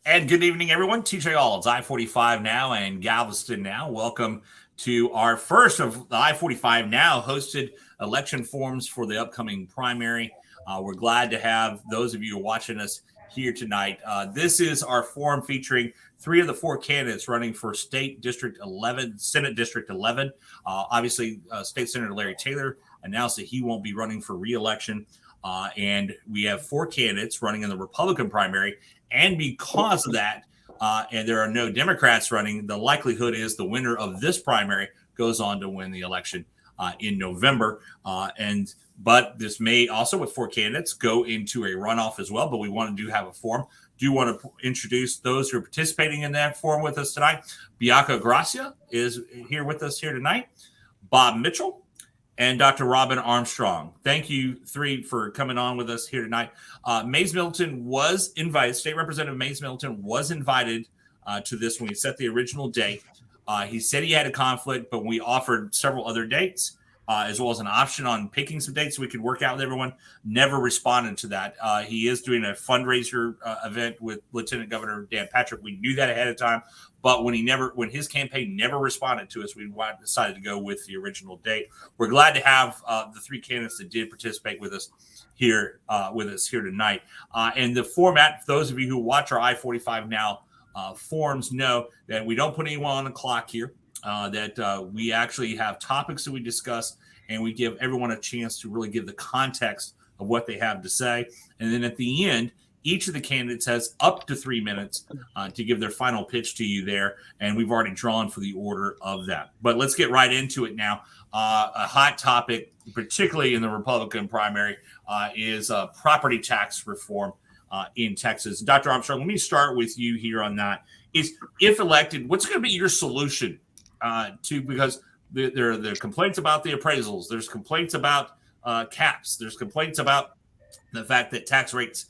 And good evening, everyone. TJ Alls, I-45 Now and Galveston Now. Welcome to our first of the I-45 Now hosted election forums for the upcoming primary. We're glad to have those of you watching us here tonight. This is our forum featuring three of the four candidates running for State District 11, Senate District 11. Obviously, State Senator Larry Taylor announced that he won't be running for re-election. And we have four candidates running in the Republican primary. And because of that, and there are no Democrats running, the likelihood is the winner of this primary goes on to win the election in November. But this may also, with four candidates, go into a runoff as well. But we want to have a forum. Do want to introduce those who are participating in that forum with us tonight. Bianca Gracia is here with us here tonight. Bob Mitchell and Dr. Robin Armstrong. Thank you, three, for coming on with us here tonight. Mayes Middleton was invited. State Representative Mayes Middleton was invited to this when we set the original date. He said he had a conflict, but we offered several other dates, as well as an option on picking some dates we could work out with everyone. Never responded to that. He is doing a fundraiser event with Lieutenant Governor Dan Patrick. We knew that ahead of time. But when his campaign never responded to us, we decided to go with the original date. We're glad to have the three candidates that did participate with us here tonight. And the format, for those of you who watch our I-45 Now forums, know that we don't put anyone on the clock here. That we actually have topics that we discuss, and we give everyone a chance to really give the context of what they have to say. And then at the end, each of the candidates has up to 3 minutes to give their final pitch to you there, and we've already drawn for the order of that. But let's get right into it now. A hot topic, particularly in the Republican primary, is property tax reform in Texas. Dr. Armstrong, let me start with you here on that. If elected, what's going to be your solution because there are complaints about the appraisals, there's complaints about caps, there's complaints about the fact that tax rates,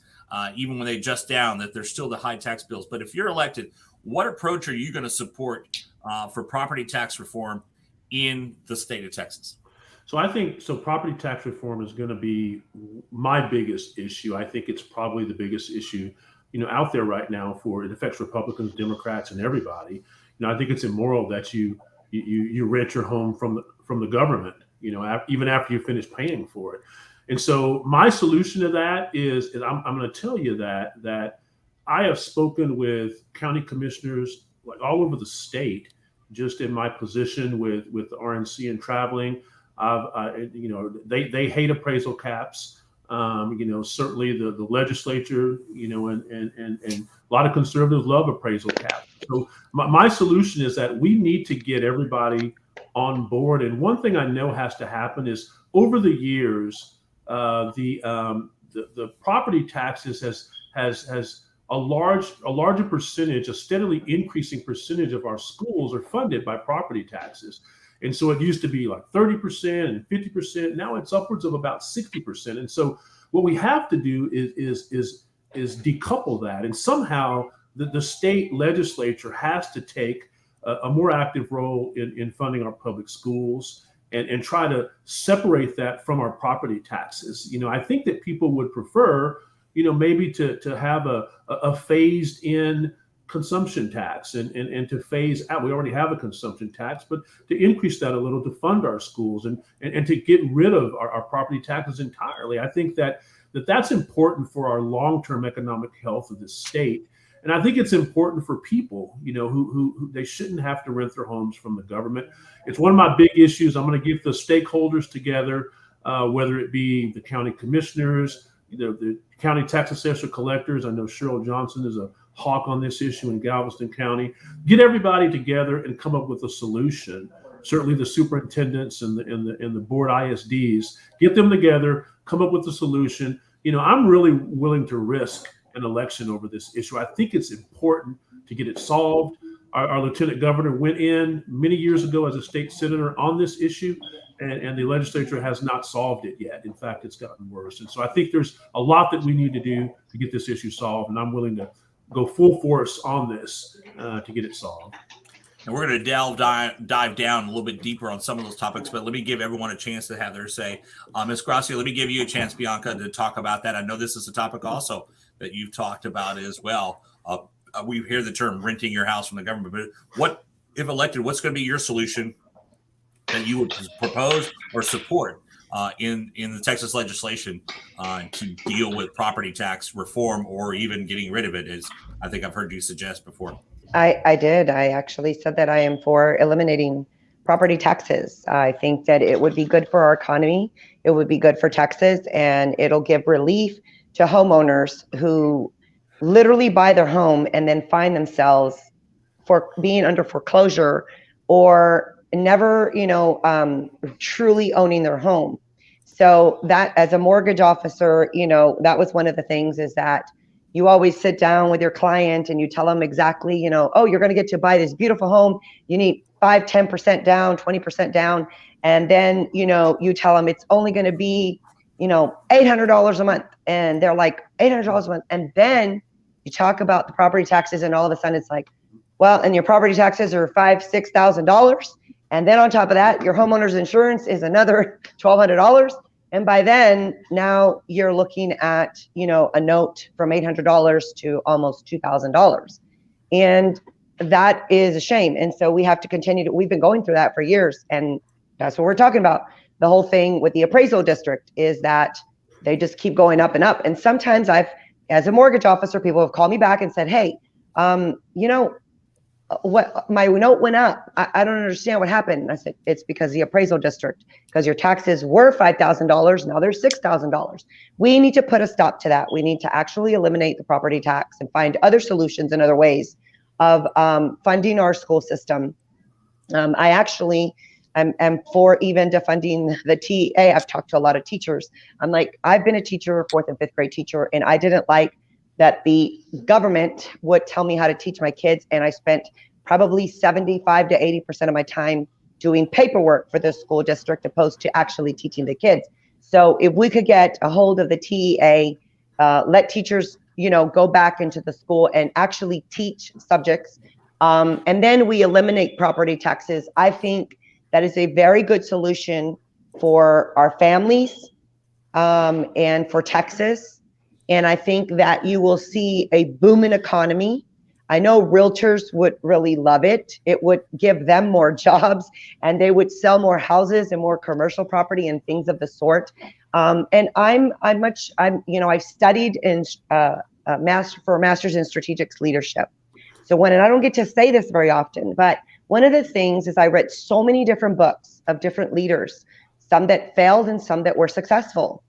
even when they adjust down, that there's still the high tax bills. But if you're elected, what approach are you going to support for property tax reform in the state of Texas? So I think property tax reform is going to be my biggest issue. I think it's probably the biggest issue, out there right now it affects Republicans, Democrats, and everybody. I think it's immoral that you rent your home from the government, even after you finish paying for it. And so my solution to that is I'm going to tell you that I have spoken with county commissioners like all over the state, just in my position with the RNC and traveling. They hate appraisal caps. Certainly the legislature, and a lot of conservatives love appraisal caps. So my solution is that we need to get everybody on board. And one thing I know has to happen is over the years, the property taxes has a larger percentage, a steadily increasing percentage of our schools are funded by property taxes. And so it used to be like 30% and 50%. Now it's upwards of about 60%. And so what we have to do is decouple that. And somehow the state legislature has to take a more active role in funding our public schools and try to separate that from our property taxes. I think that people would prefer, maybe to have a phased in consumption tax and to phase out. We already have a consumption tax, but to increase that a little to fund our schools and to get rid of our property taxes entirely. I think that's important for our long-term economic health of this state. And I think it's important for people, who they shouldn't have to rent their homes from the government. It's one of my big issues. I'm going to get the stakeholders together, whether it be the county commissioners, the county tax assessor collectors. I know Cheryl Johnson is a hawk on this issue in Galveston County. Get everybody together and come up with a solution. Certainly the superintendents and the board ISDs, get them together, come up with a solution. I'm really willing to risk an election over this issue. I think it's important to get it solved. Our lieutenant governor went in many years ago as a state senator on this issue, and the legislature has not solved it yet. In fact, it's gotten worse. And so I think there's a lot that we need to do to get this issue solved, and I'm willing to go full force on this to get it solved. And we're going to dive down a little bit deeper on some of those topics, but let me give everyone a chance to have their say. Ms. Gracia, let me give you a chance, Bianca, to talk about that. I know this is a topic also that you've talked about as well. we hear the term renting your house from the government, but what, if elected, what's going to be your solution that you would propose or support in the Texas legislation to deal with property tax reform or even getting rid of it, as I think I've heard you suggest before? I did. I actually said that I am for eliminating property taxes. I think that it would be good for our economy. It would be good for Texas, and it'll give relief to homeowners who literally buy their home and then find themselves for being under foreclosure or never, truly owning their home. So that, as a mortgage officer, that was one of the things, is that you always sit down with your client and you tell them exactly, oh, you're going to get to buy this beautiful home. You need 5-10% down, 20% down. And then, you tell them it's only going to be, $800 a month. And they're like, $800 a month. And then you talk about the property taxes, and all of a sudden it's like, well, and your property taxes are $5,000-$6,000. And then on top of that, your homeowner's insurance is another $1,200. And by then, now you're looking at, a note from $800 to almost $2,000. And that is a shame. And so we have to continue we've been going through that for years. And that's what we're talking about. The whole thing with the appraisal district is that they just keep going up and up. And sometimes as a mortgage officer, people have called me back and said, hey, what, my note went up. I don't understand what happened. And I said, it's because the appraisal district, because your taxes were $5,000. Now they're $6,000. We need to put a stop to that. We need to actually eliminate the property tax and find other solutions and other ways of funding our school system. I actually am for even defunding the TEA. I've talked to a lot of teachers. I've been a teacher, 4th and 5th grade teacher, and I didn't like that the government would tell me how to teach my kids. And I spent probably 75 to 80% of my time doing paperwork for the school district opposed to actually teaching the kids. So if we could get a hold of the TEA, let teachers, go back into the school and actually teach subjects, and then we eliminate property taxes, I think that is a very good solution for our families and for Texas. And I think that you will see a booming economy. I know realtors would really love it. It would give them more jobs, and they would sell more houses and more commercial property and things of the sort. And I've studied in for a master's in strategic leadership. So and I don't get to say this very often, but one of the things is I read so many different books of different leaders, some that failed and some that were successful.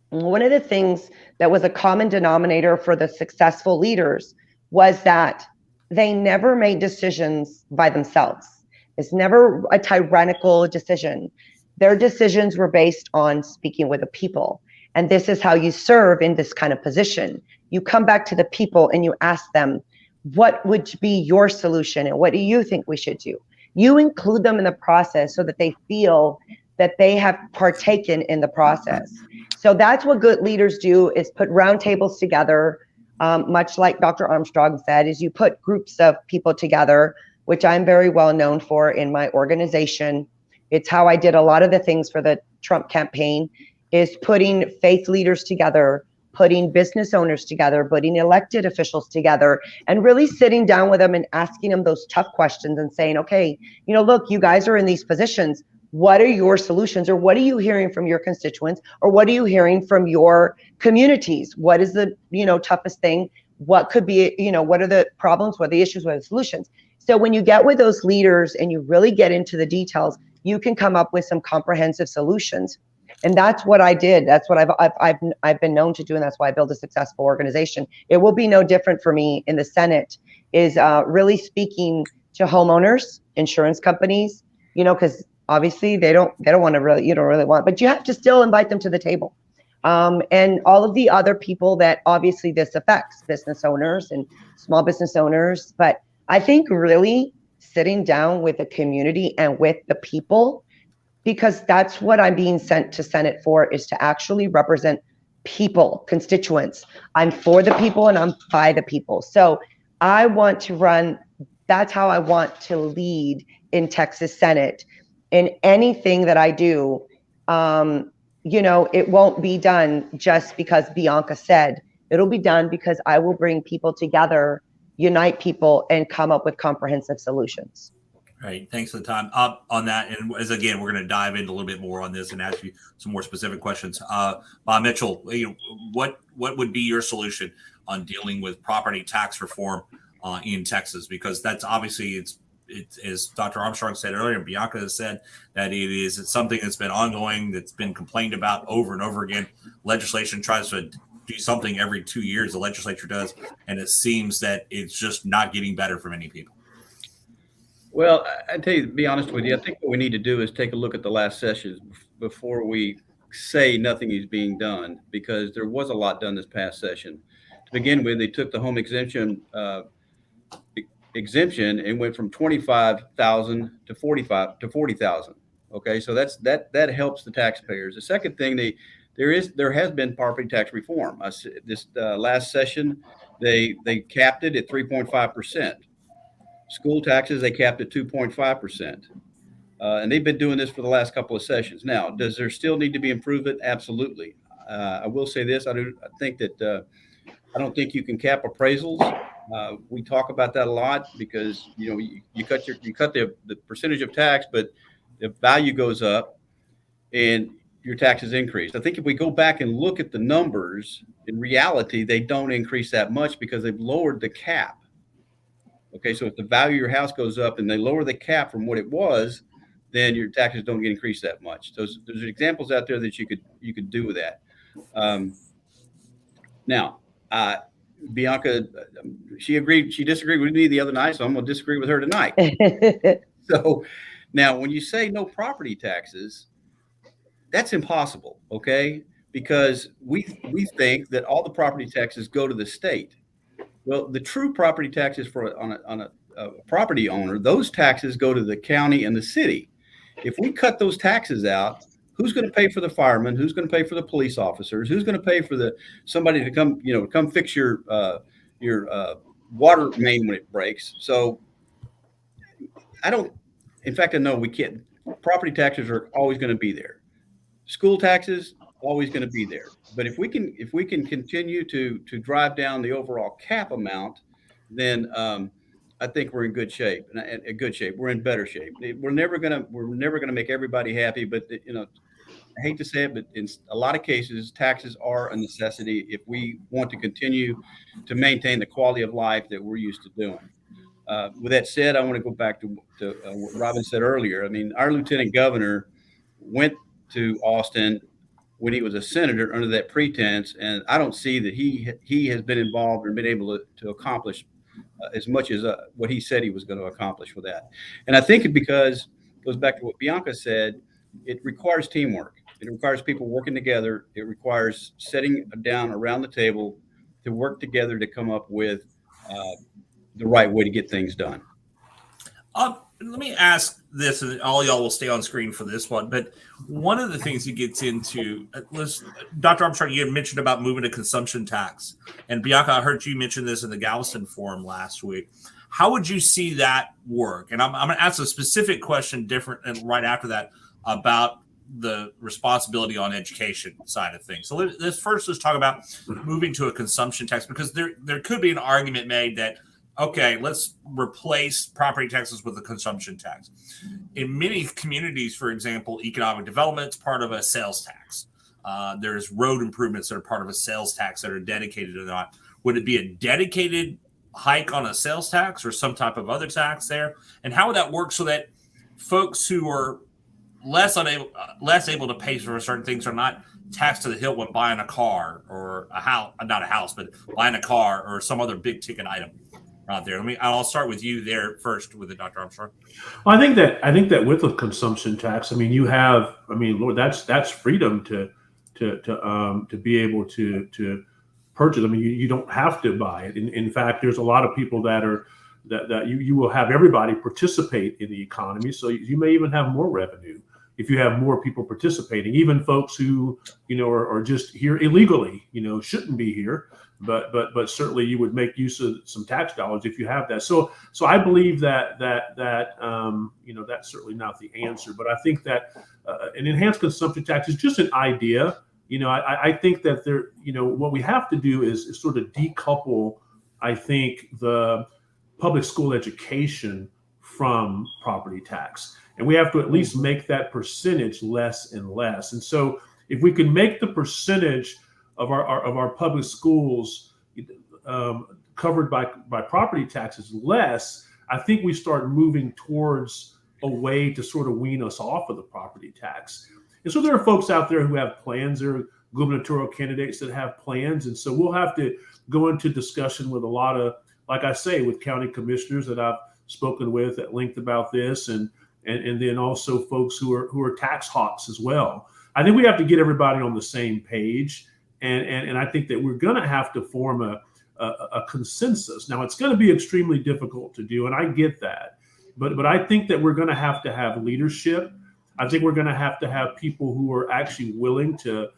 One of the things that was a common denominator for the successful leaders was that they never made decisions by themselves. It's never a tyrannical decision. Their decisions were based on speaking with the people. And this is how you serve in this kind of position. You come back to the people and you ask them, what would be your solution and what do you think we should do? You include them in the process so that they feel that they have partaken in the process. So that's what good leaders do, is put roundtables together, much like Dr. Armstrong said, is you put groups of people together, which I'm very well known for in my organization. It's how I did a lot of the things for the Trump campaign, is putting faith leaders together, putting business owners together, putting elected officials together, and really sitting down with them and asking them those tough questions and saying, okay, look, you guys are in these positions. What are your solutions, or what are you hearing from your constituents, or what are you hearing from your communities? What is the, toughest thing? What could be, what are the problems? What are the issues? What are the solutions? So when you get with those leaders and you really get into the details, you can come up with some comprehensive solutions. And that's what I did. That's what I've been known to do, and that's why I built a successful organization. It will be no different for me in the Senate, is really speaking to homeowners, insurance companies, because obviously they don't want to really, but you have to still invite them to the table. And all of the other people that obviously this affects, business owners and small business owners. But I think really sitting down with the community and with the people, because that's what I'm being sent to Senate for, is to actually represent people, constituents. I'm for the people and I'm by the people. So I want to run, that's how I want to lead in Texas Senate. In anything that I do, it won't be done just because Bianca said. It'll be done because I will bring people together unite people and come up with comprehensive solutions. All right. Thanks for the time up on that. And as again, we're going to dive into a little bit more on this and ask you some more specific questions. Bob Mitchell, what would be your solution on dealing with property tax reform in Texas? Because that's obviously it's as Dr. Armstrong said earlier, and Bianca has said, that it's something that's been ongoing, that's been complained about over and over again. Legislation tries to do something every 2 years, the legislature does, and it seems that it's just not getting better for many people. Well, I tell you, to be honest with you, I think what we need to do is take a look at the last sessions before we say nothing is being done, because there was a lot done this past session. To begin with, they took the home exemption and went from 25,000 to 40,000. Okay, so that helps the taxpayers. The second thing, there has been property tax reform. This last session, they capped it at 3.5%. School taxes, they capped at 2.5%. And they've been doing this for the last couple of sessions. Now, does there still need to be improvement? Absolutely. I will say this. I don't think you can cap appraisals. We talk about that a lot because, you cut the percentage of tax, but the value goes up and your taxes increase. I think if we go back and look at the numbers, in reality, they don't increase that much because they've lowered the cap. Okay, so if the value of your house goes up and they lower the cap from what it was, then your taxes don't get increased that much. There's examples out there that you could do with that. Now, Bianca, she disagreed with me the other night, so I'm going to disagree with her tonight. So now, when you say no property taxes, that's impossible, okay? Because we think that all the property taxes go to the state. Well, the true property taxes on a property owner, those taxes go to the county and the city. If we cut those taxes out, who's going to pay for the firemen? Who's going to pay for the police officers? Who's going to pay for somebody to come fix your water main when it breaks? So I know we can't. Property taxes are always going to be there. School taxes, always going to be there. But if we can continue to drive down the overall cap amount, then I think we're in good shape. We're in better shape. We're never gonna make everybody happy, but I hate to say it, but in a lot of cases, taxes are a necessity if we want to continue to maintain the quality of life that we're used to doing. With that said, I want to go back to what Robin said earlier. I mean, our lieutenant governor went to Austin when he was a senator under that pretense, and I don't see that he has been involved or been able to accomplish as much as what he said he was going to accomplish with that. And I think it goes back to what Bianca said. It requires teamwork. It requires people working together. It requires sitting down around the table to work together to come up with the right way to get things done. Let me ask this, and all y'all will stay on screen for this one. But one of the things he gets into, Dr. Armstrong, you had mentioned about moving to consumption tax. And Bianca, I heard you mention this in the Galveston forum last week. How would you see that work? And I'm going to ask a specific question different and right after that about the responsibility on education side of things. So let's talk about moving to a consumption tax, because there could be an argument made that, okay, let's replace property taxes with a consumption tax. In many communities, for example, economic development is part of a sales tax. There's road improvements that are part of a sales tax that are dedicated to that. Would it be a dedicated hike on a sales tax or some type of other tax there? And how would that work so that folks who are less able to pay for certain things are not taxed to the hilt when buying a car or a house, not a house, but buying a car or some other big ticket item out there? I'll start with you there first with Dr. Armstrong. Well, I think that with a consumption tax, Lord, that's freedom to be able to purchase. I mean, you don't have to buy it. In fact, there's a lot of people that you will have everybody participate in the economy. So you may even have more revenue if you have more people participating, even folks who, are just here illegally, shouldn't be here. But certainly you would make use of some tax dollars if you have that. So I believe that that's certainly not the answer. But I think that an enhanced consumption tax is just an idea. I think that what we have to do is sort of decouple, I think, the public school education from property tax. And we have to at least make that percentage less and less. And so if we can make the percentage of our public schools covered by property taxes less, I think we start moving towards a way to sort of wean us off of the property tax. And so there are folks out there who have plans. There are gubernatorial candidates that have plans. And so we'll have to go into discussion with a lot of, like I say, with county commissioners that I've spoken with at length about this, and then also folks who are tax hawks as well. I think we have to get everybody on the same page. And I think that we're going to have to form a consensus. Now, it's going to be extremely difficult to do, and I get that. But I think that we're going to have leadership. I think we're going to have people who are actually willing to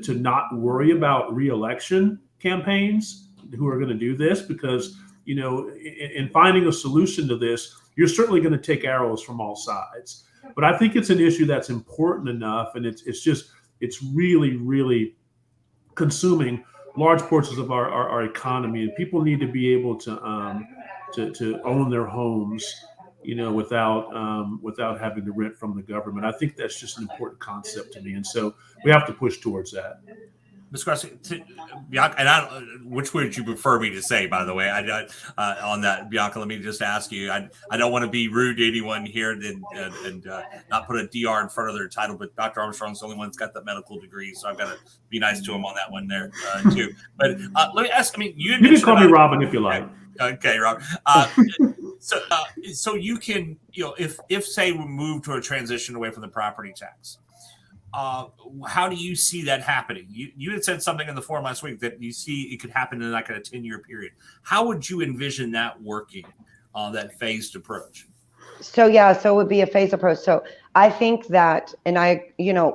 not worry about reelection campaigns, who are going to do this, because, you know, in finding a solution to this, you're certainly going to take arrows from all sides. But I think it's an issue that's important enough, and it's really, really consuming large portions of our economy, and people need to be able to own their homes, you know, without having to rent from the government. I think that's just an important concept to me, and so we have to push towards that. Ms. Gracia, Bianca, and which would you prefer me to say, by the way? On that, Bianca, let me just ask you. I don't want to be rude to anyone here and not put a DR in front of their title, but Dr. Armstrong's the only one that's got that medical degree, so I've got to be nice to him on that one there too. But let me ask. I mean, you can call me Robin if you like. Okay, Rob. So you can, you know, if say we move to a transition away from the property tax. How do you see that happening? You had said something in the forum last week that you see it could happen in like a 10-year period. How would you envision that working, that phased approach? So it would be a phased approach. So I think that, and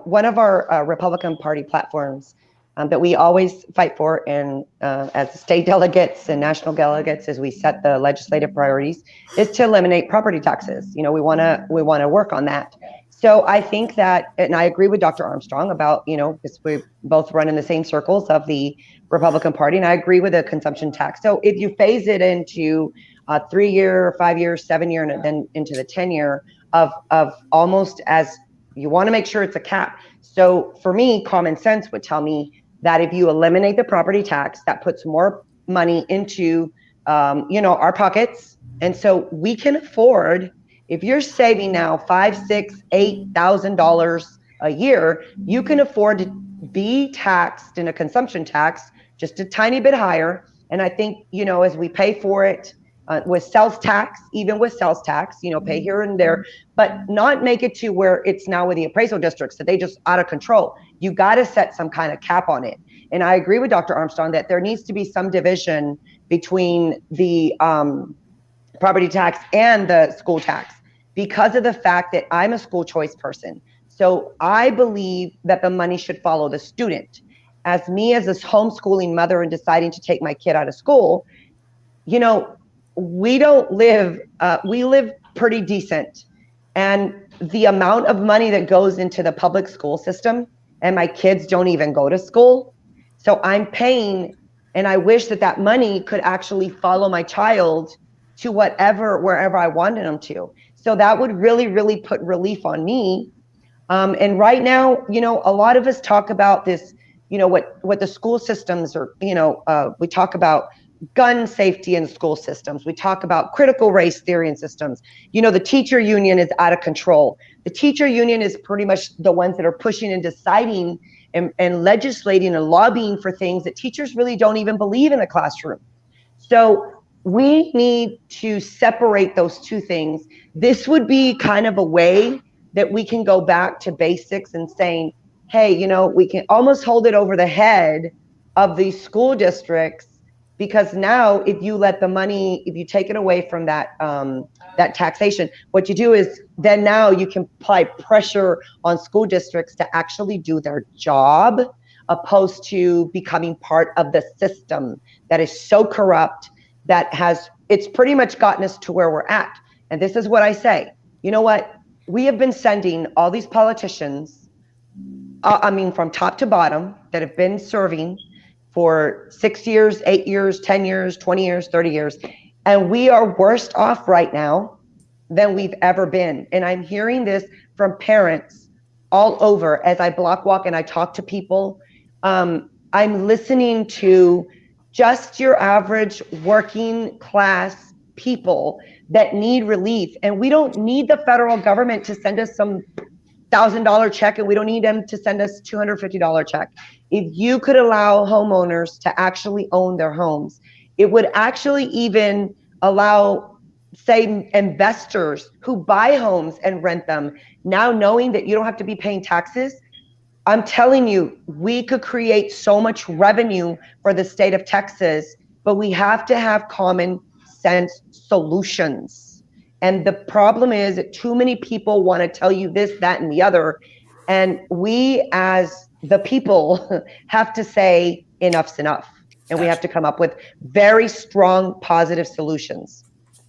one of our Republican Party platforms that we always fight for, and as state delegates and national delegates, as we set the legislative priorities, is to eliminate property taxes. You know, we want to work on that. So I think that, and I agree with Dr. Armstrong about, you know, we both run in the same circles of the Republican Party, and I agree with the consumption tax. So if you phase it into a 3-year, 5-year, 7-year, and then into the 10-year of almost, as you want to make sure it's a cap. So for me, common sense would tell me that if you eliminate the property tax, that puts more money into, our pockets. And so we can afford, if you're saving now $5,000, $6,000, $8,000 a year, you can afford to be taxed in a consumption tax just a tiny bit higher. And I think, you know, as we pay for it with sales tax, even with sales tax, you know, pay here and there, but not make it to where it's now with the appraisal districts that they just out of control. You got to set some kind of cap on it. And I agree with Dr. Armstrong that there needs to be some division between the property tax and the school tax, because of the fact that I'm a school choice person. So I believe that the money should follow the student. As me, as this homeschooling mother and deciding to take my kid out of school, you know, we live pretty decent. And the amount of money that goes into the public school system, and my kids don't even go to school. So I'm paying, and I wish that money could actually follow my child to wherever I wanted them to. So that would really, really put relief on me. And right now, you know, a lot of us talk about this, you know, what the school systems are, you know, we talk about gun safety in school systems. We talk about critical race theory in systems. You know, the teacher union is out of control. The teacher union is pretty much the ones that are pushing and deciding and legislating and lobbying for things that teachers really don't even believe in the classroom. So we need to separate those two things. This would be kind of a way that we can go back to basics and saying, hey, you know, we can almost hold it over the head of these school districts, because now if you let the money, if you take it away from that taxation, what you do is then now you can apply pressure on school districts to actually do their job, opposed to becoming part of the system that is so corrupt that it's pretty much gotten us to where we're at. And this is what I say, you know what? We have been sending all these politicians, from top to bottom, that have been serving for 6 years, 8 years, 10 years, 20 years, 30 years. And we are worse off right now than we've ever been. And I'm hearing this from parents all over as I block walk and I talk to people. I'm listening to just your average working class people that need relief. And we don't need the federal government to send us some $1,000 check, and we don't need them to send us $250 check. If you could allow homeowners to actually own their homes, it would actually even allow, say, investors who buy homes and rent them, now knowing that you don't have to be paying taxes. I'm telling you, we could create so much revenue for the state of Texas, but we have to have common sense solutions. And the problem is that too many people want to tell you this, that, and the other. And we as the people have to say enough's enough. And we have to come up with very strong, positive solutions.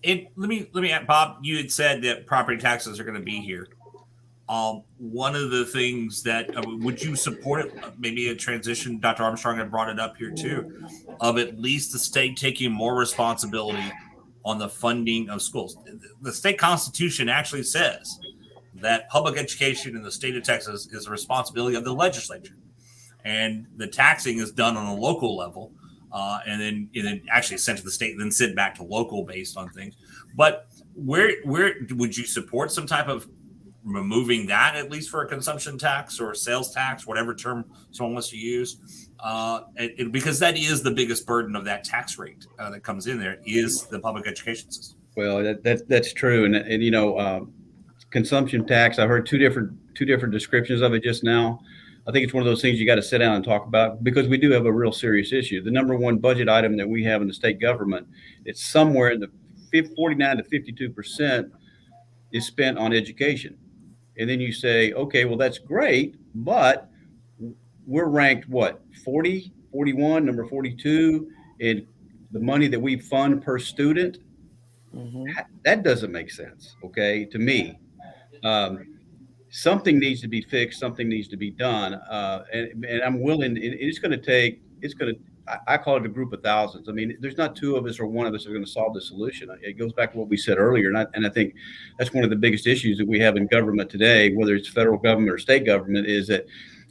Let me add, Bob, you had said that property taxes are going to be here. One of the things that, would you support it? Maybe a transition, Dr. Armstrong had brought it up here too, of at least the state taking more responsibility on the funding of schools. The state constitution actually says that public education in the state of Texas is the responsibility of the legislature, and the taxing is done on a local level, and then actually sent to the state, and then sent back to local based on things. But where would you support some type of removing that, at least for a consumption tax or a sales tax, whatever term someone wants to use, because that is the biggest burden of that tax rate that comes in there, is the public education system. Well, that's true, and you know, consumption tax. I heard two different descriptions of it just now. I think it's one of those things you got to sit down and talk about, because we do have a real serious issue. The number one budget item that we have in the state government, it's somewhere in the 49 to 52% is spent on education. And then you say, okay, well, that's great, but we're ranked what, 40, 41, number 42 in the money that we fund per student. Mm-hmm. That doesn't make sense, okay, to me. Something needs to be fixed. Something needs to be done. And I'm willing, I call it a group of thousands. I mean, there's not two of us or one of us are going to solve the solution. It goes back to what we said earlier. And I think that's one of the biggest issues that we have in government today, whether it's federal government or state government, is that,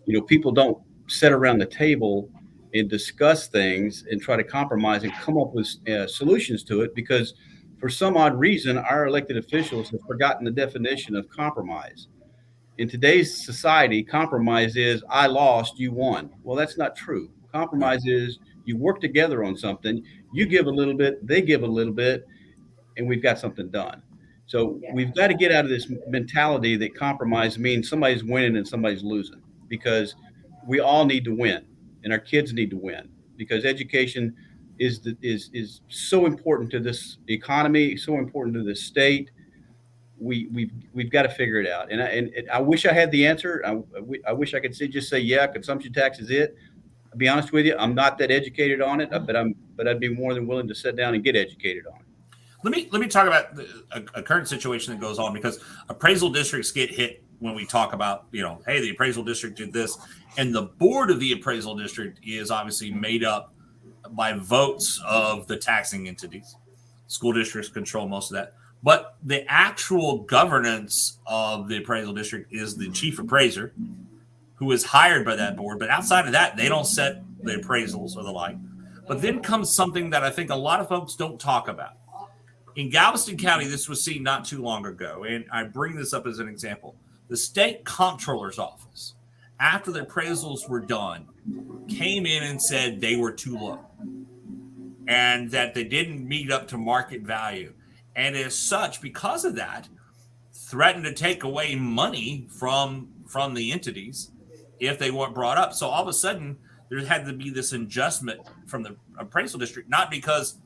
you know, people don't sit around the table and discuss things and try to compromise and come up with solutions to it, because for some odd reason, our elected officials have forgotten the definition of compromise. In today's society, compromise is I lost, you won. Well, that's not true. Compromise is you work together on something, you give a little bit, they give a little bit, and we've got something done. So we've got to get out of this mentality that compromise means somebody's winning and somebody's losing, because we all need to win and our kids need to win, because education is so important to this economy, so important to this state. We've got to figure it out. And I wish I had the answer. I wish I could just say, yeah, consumption tax is it. I'll be honest with you, I'm not that educated on it, but I'd be more than willing to sit down and get educated on it. Let me talk about a current situation that goes on, because appraisal districts get hit when we talk about, you know, hey, the appraisal district did this, and the board of the appraisal district is obviously made up by votes of the taxing entities. School districts control most of that. But the actual governance of the appraisal district is the chief appraiser, who is hired by that board. But outside of that, they don't set the appraisals or the like. But then comes something that I think a lot of folks don't talk about. In Galveston County, this was seen not too long ago, and I bring this up as an example. The state comptroller's office, after the appraisals were done, came in and said they were too low and that they didn't meet up to market value. And as such, because of that, threatened to take away money from the entities if they weren't brought up. So all of a sudden, there had to be this adjustment from the appraisal district, not because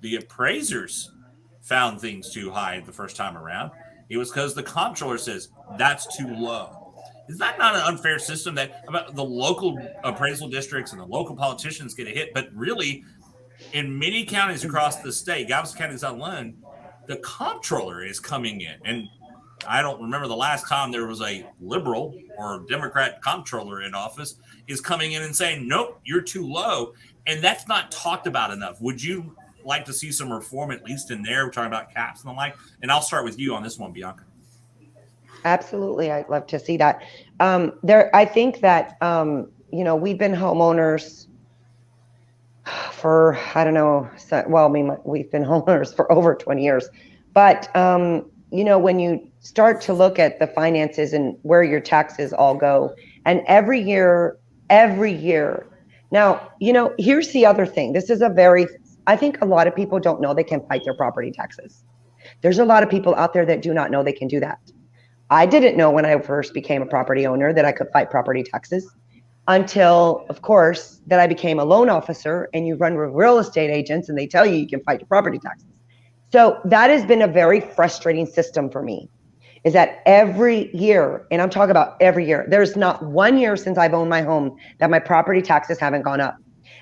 the appraisers found things too high the first time around. It was because the comptroller says that's too low. Is that not an unfair system that about the local appraisal districts and the local politicians get a hit? But really, in many counties across the state, Galveston County is not alone, the comptroller is coming in. And I don't remember the last time there was a liberal or Democrat comptroller in office is coming in and saying, nope, you're too low. And that's not talked about enough. Would you like to see some reform, at least in there? We're talking about caps and the like. And I'll start with you on this one, Bianca. Absolutely. I'd love to see that. I think that, we've been homeowners for, I don't know. We've been homeowners for over 20 years, but, when you start to look at the finances and where your taxes all go, and every year, now, here's the other thing. This is I think a lot of people don't know they can fight their property taxes. There's a lot of people out there that do not know they can do that. I didn't know when I first became a property owner that I could fight property taxes until, of course, that I became a loan officer, and you run with real estate agents and they tell you can fight your property taxes. So that has been a very frustrating system for me, is that every year, and I'm talking about every year, there's not one year since I've owned my home that my property taxes haven't gone up.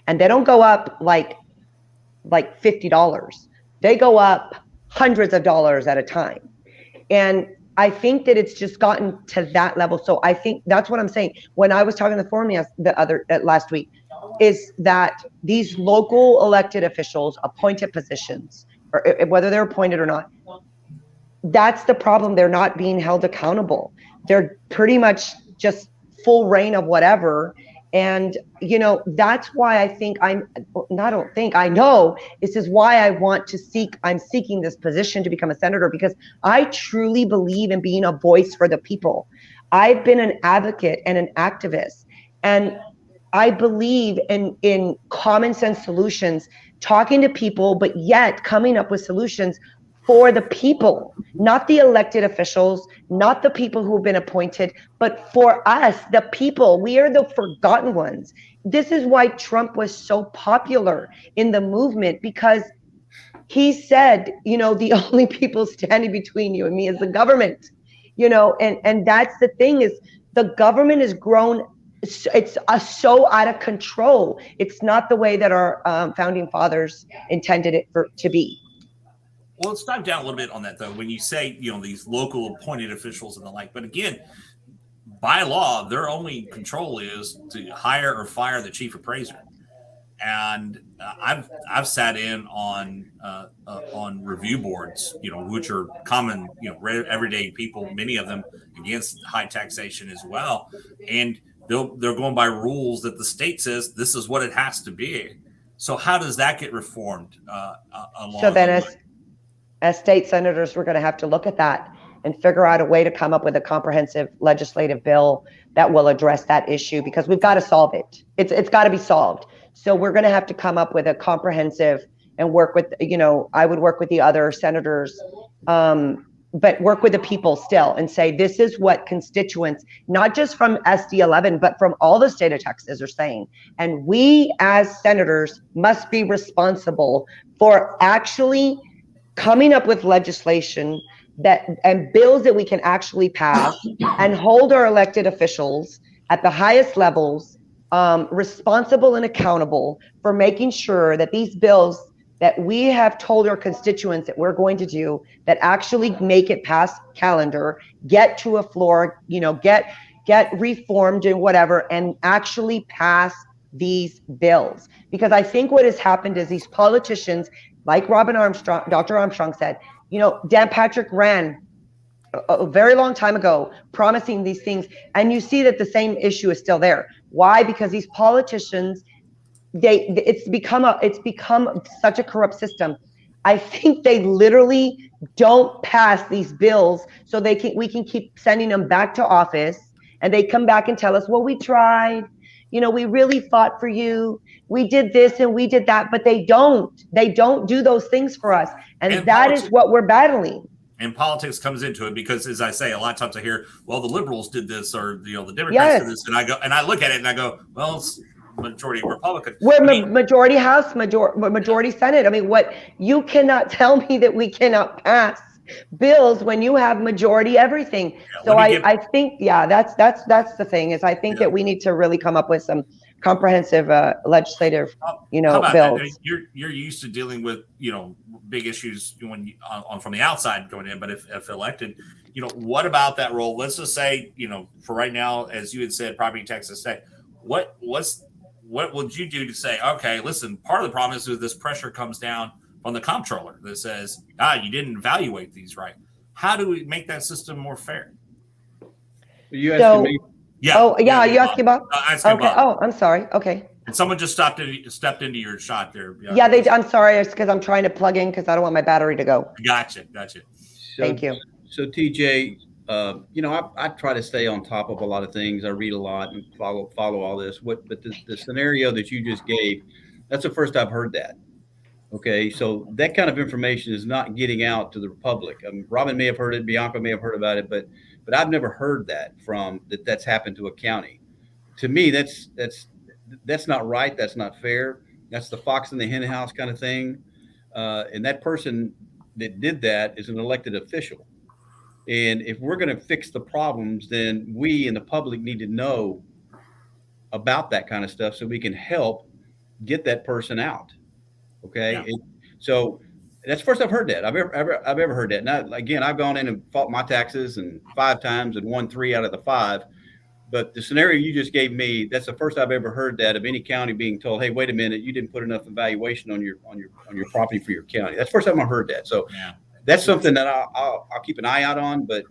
And they don't go up like $50. They go up hundreds of dollars at a time. And I think that it's just gotten to that level. So I think that's what I'm saying. When I was talking to the forum last week, is that these local elected officials, appointed positions, or whether they're appointed or not, that's the problem. They're not being held accountable. They're pretty much just full reign of whatever. And, that's why I know this is why I'm seeking this position to become a senator, because I truly believe in being a voice for the people. I've been an advocate and an activist, and I believe in common sense solutions, talking to people, but yet coming up with solutions for the people, not the elected officials, not the people who have been appointed, but for us, the people. We are the forgotten ones. This is why Trump was so popular in the movement, because he said, the only people standing between you and me is the government, and that's the thing, is the government has grown. It's so out of control. It's not the way that our founding fathers intended it to be. Well, let's dive down a little bit on that, though. When you say, these local appointed officials and the like, but again, by law, their only control is to hire or fire the chief appraiser. And I've sat in on review boards, which are common, everyday people, many of them against high taxation as well, and they're going by rules that the state says this is what it has to be. So how does that get reformed? So then, as state senators, we're going to have to look at that and figure out a way to come up with a comprehensive legislative bill that will address that issue, because we've got to solve it. It's got to be solved. So we're going to have to come up with a comprehensive and work with, I would work with the other senators, but work with the people still and say, this is what constituents, not just from SD 11, but from all the state of Texas are saying. And we as senators must be responsible for actually coming up with legislation and bills that we can actually pass and hold our elected officials at the highest levels responsible and accountable for making sure that these bills that we have told our constituents that we're going to do, that actually make it past calendar, get to a floor, get reformed and whatever, and actually pass these bills. Because I think what has happened is these politicians, like Dr. Armstrong said, Dan Patrick ran a very long time ago promising these things, and you see that the same issue is still there. Why? Because these politicians, it's become such a corrupt system. I think they literally don't pass these bills so we can keep sending them back to office, and they come back and tell us, well, we tried, we really fought for you, we did this and we did that, but they don't do those things for us, and that is what we're battling. And politics comes into it, because, as I say, a lot of times I hear, well, the liberals did this, or the Democrats yes. did this, and I look at it and I go, well, it's majority Republican. We're majority House, majority Senate. I mean, you cannot tell me that we cannot pass bills when you have majority everything. Yeah, so I think, that's the thing, is I think that we need to really come up with some comprehensive legislative, bills. That? You're used to dealing with, big issues when from the outside going in, but if elected, what about that role? Let's just say, for right now, as you had said, property taxes stay. What's what would you do to say, okay, listen, part of the problem is that this pressure comes down from the comptroller that says, you didn't evaluate these right. How do we make that system more fair? You asking me? Yeah. Oh, yeah. Are you asking about? Okay. Bob. Oh, I'm sorry. Okay. And someone just stepped into your shot there. Yeah, I'm sorry. It's because I'm trying to plug in because I don't want my battery to go. Gotcha. Thank you. So TJ, I try to stay on top of a lot of things. I read a lot and follow all this. But the scenario that you just gave, that's the first I've heard that. Okay, so that kind of information is not getting out to the public. Robin may have heard it, Bianca may have heard about it, but I've never heard that that's happened to a county. To me, that's not right. That's not fair. That's the fox in the hen house kind of thing. And that person that did that is an elected official. And if we're going to fix the problems, then we in the public need to know about that kind of stuff so we can help get that person out. Okay. Yeah. So that's the first I've heard that. I've ever heard that. Now, again, I've gone in and fought my taxes 5 times and won 3 out of the 5. But the scenario you just gave me, that's the first I've ever heard that of any county being told, hey, wait a minute, you didn't put enough evaluation on your property for your county. That's the first time I've heard that. So that's something that I'll keep an eye out on. But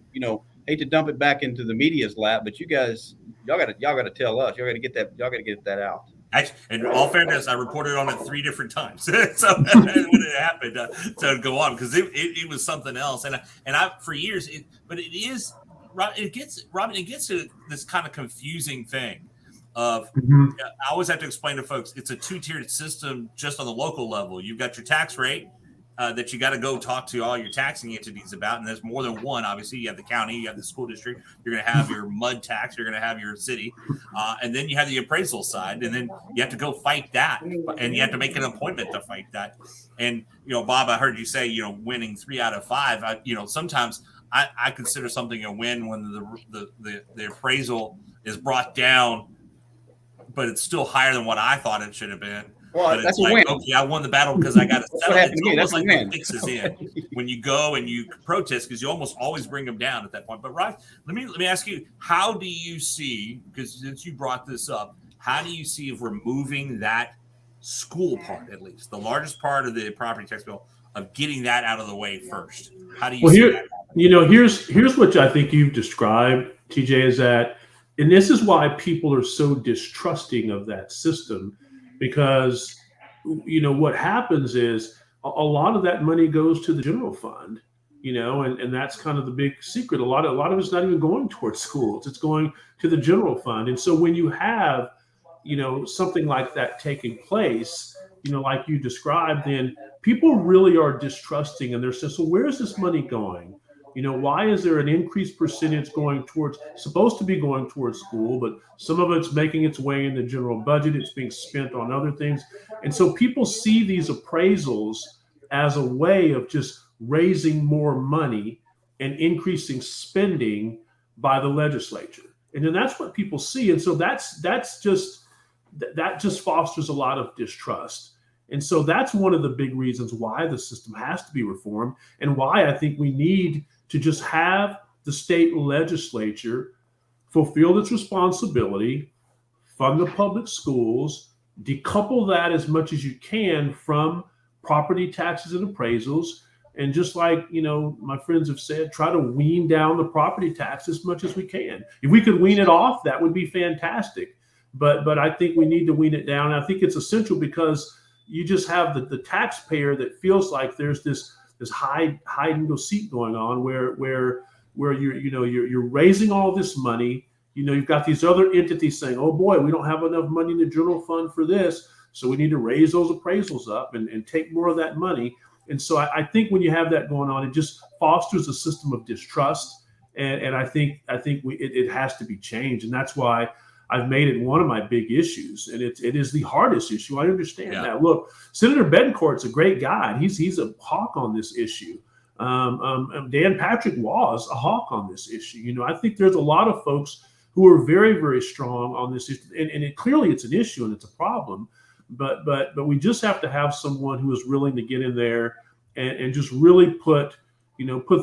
hate to dump it back into the media's lap, but you guys, y'all got to tell us. Y'all got to get that out. Actually, in all fairness, I reported on it 3 different times. So when it happened, to go on, because it was something else, and I for years. It gets to this kind of confusing thing of I always have to explain to folks it's a 2-tiered system just on the local level. You've got your tax rate that you got to go talk to all your taxing entities about, and there's more than one. Obviously, you have the county, you have the school district, you're going to have your MUD tax, you're going to have your city, and then you have the appraisal side, and then you have to go fight that, and you have to make an appointment to fight that. And Bob, I heard you say winning 3 out of 5. Sometimes I consider something a win when the appraisal is brought down, but it's still higher than what I thought it should have been. Well, that's a win. Okay, I won the battle because I got to settle. It's almost like the fix is in when you go and you protest, because you almost always bring them down at that point. But Ryan, let me ask you, how do you see, because since you brought this up, how do you see of removing that school part, at least the largest part of the property tax bill, of getting that out of the way first? How do you see that? Here's what I think you've described, TJ, is that, and this is why people are so distrusting of that system, because what happens is a lot of that money goes to the general fund, and that's kind of the big secret. A lot of it's not even going towards schools; it's going to the general fund. And so when you have something like that taking place, like you described, then people really are distrusting, and they're saying, so where's this money going? Why is there an increased percentage supposed to be going towards school, but some of it's making its way in the general budget. It's being spent on other things. And so people see these appraisals as a way of just raising more money and increasing spending by the legislature. And then that's what people see. And so that just fosters a lot of distrust. And so that's one of the big reasons why the system has to be reformed, and why I think we need to just have the state legislature fulfill its responsibility, fund the public schools, decouple that as much as you can from property taxes and appraisals. And just like, my friends have said, try to wean down the property tax as much as we can. If we could wean it off, that would be fantastic. But I think we need to wean it down. And I think it's essential because you just have the taxpayer that feels like there's this hide and go seek going on where you're raising all this money. You've got these other entities saying, oh boy, we don't have enough money in the general fund for this, so we need to raise those appraisals up and take more of that money. And so I think when you have that going on, it just fosters a system of distrust. And I think it has to be changed. And that's why I've made it one of my big issues, and it is the hardest issue. I understand that. Look, Senator Betancourt's a great guy. He's a hawk on this issue. Dan Patrick was a hawk on this issue. I think there's a lot of folks who are very, very strong on this issue, and clearly it's an issue and it's a problem. But we just have to have someone who is willing to get in there and just really put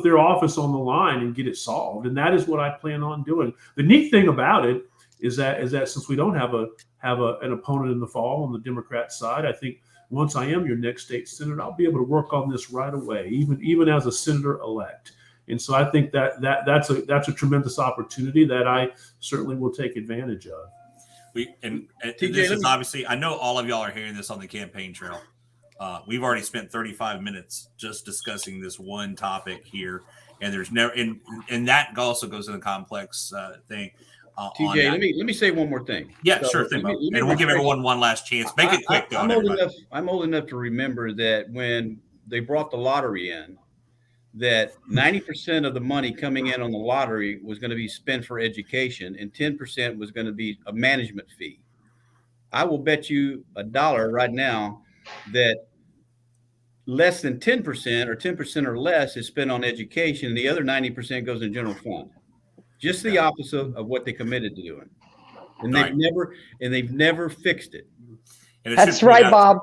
their office on the line and get it solved. And that is what I plan on doing. The neat thing about it is that since we don't have an opponent in the fall on the Democrat side, I think once I am your next state senator, I'll be able to work on this right away, even as a senator elect. And so I think that's a tremendous opportunity that I certainly will take advantage of. And this is obviously, I know all of y'all are hearing this on the campaign trail. We've already spent 35 minutes just discussing this one topic here, and there's never, and that also goes in the complex thing. TJ, let me say one more thing. Yeah, so sure thing. And we'll give everyone one last chance. Make it quick, though. I'm old enough to remember that when they brought the lottery in, that 90% of the money coming in on the lottery was going to be spent for education, and 10% was going to be a management fee. I will bet you $1 right now that less than 10% or 10% or less is spent on education, and the other 90% goes in general fund. Just the opposite of what they committed to doing, and they've never fixed it. That's right, Bob.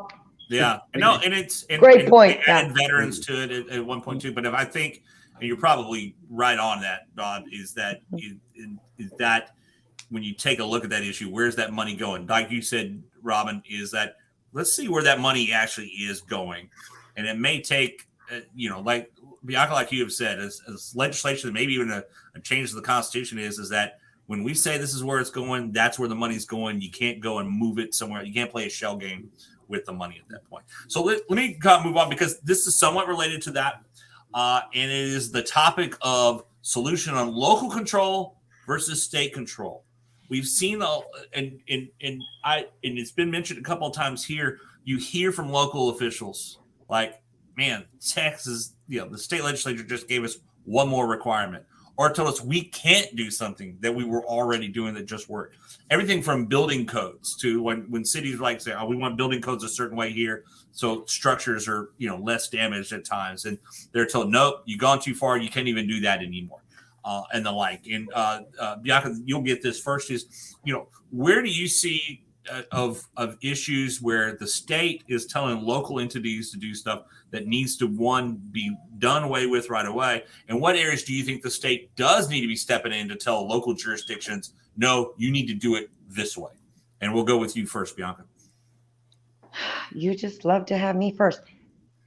Yeah, and it's great point. They added veterans to it at 1.2, but if I think, and you're probably right on that, Bob, is that when you take a look at that issue, where's that money going? Like you said, Robin, is that let's see where that money actually is going, and it may take, like Bianca, like you have said, as legislation, maybe even a change to the Constitution is that when we say this is where it's going, that's where the money's going. You can't go and move it somewhere. You can't play a shell game with the money at that point. So let me move on, because this is somewhat related to that, and it is the topic of solution on local control versus state control. We've seen, and it's been mentioned a couple of times here. You hear from local officials like, "Man, Texas, the state legislature just gave us one more requirement, or told us we can't do something that we were already doing that just worked." Everything from building codes to when cities say, "Oh, we want building codes a certain way here, so structures are less damaged at times," and they're told, "Nope, you've gone too far. You can't even do that anymore," and the like. And Bianca, you'll get this first. Is where do you see of issues where the state is telling local entities to do stuff that needs to, one, be done away with right away? And what areas do you think the state does need to be stepping in to tell local jurisdictions, no, you need to do it this way? And we'll go with you first, Bianca. You just love to have me first.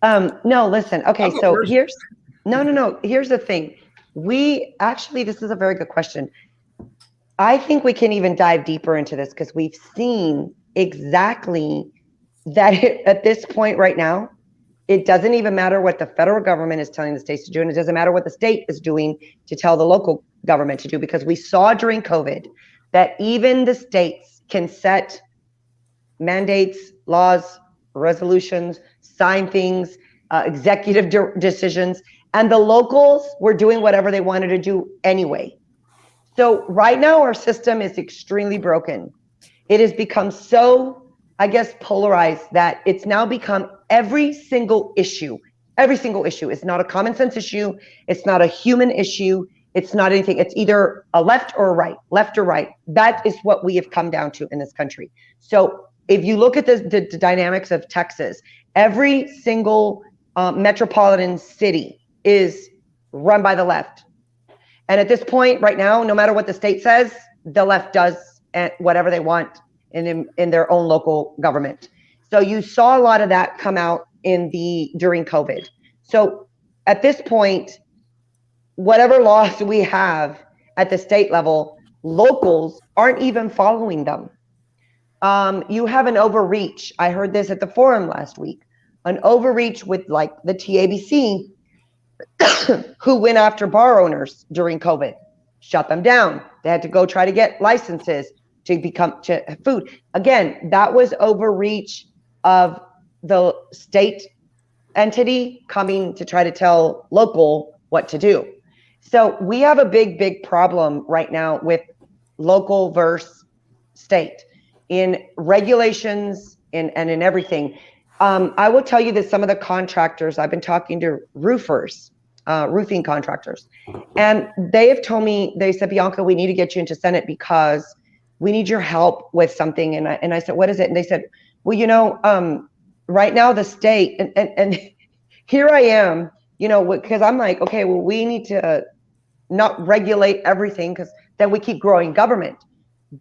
No, listen. Okay, so here's the thing. This is a very good question. I think we can even dive deeper into this, because we've seen exactly that at this point right now, it doesn't even matter what the federal government is telling the states to do, and it doesn't matter what the state is doing to tell the local government to do, because we saw during COVID that even the states can set mandates, laws, resolutions, sign things, executive decisions, and the locals were doing whatever they wanted to do anyway. So right now our system is extremely broken. It has become so, polarized that it's now become every single issue. It's not a common sense issue. It's not a human issue. It's not anything. It's either a left or a right, left or right. That is what we have come down to in this country. So if you look at the dynamics of Texas, every single metropolitan city is run by the left. And at this point right now, no matter what the state says, the left does whatever they want in their own local government. So you saw a lot of that come out during COVID. So at this point, whatever laws we have at the state level, locals aren't even following them. You have an overreach. I heard this at the forum last week, an overreach with the TABC, who went after bar owners during COVID, shut them down. They had to go try to get licenses to food. Again, that was overreach of the state entity coming to try to tell local what to do. So we have a big, big problem right now with local versus state in regulations and in everything. I will tell you that some of the contractors, I've been talking to roofers, roofing contractors, and they have told me, they said, "Bianca, we need to get you into Senate because we need your help with something." And I said, "What is it?" And they said, "Well, right now the state," and here I am, because I'm like, okay, well, we need to not regulate everything, because then we keep growing government.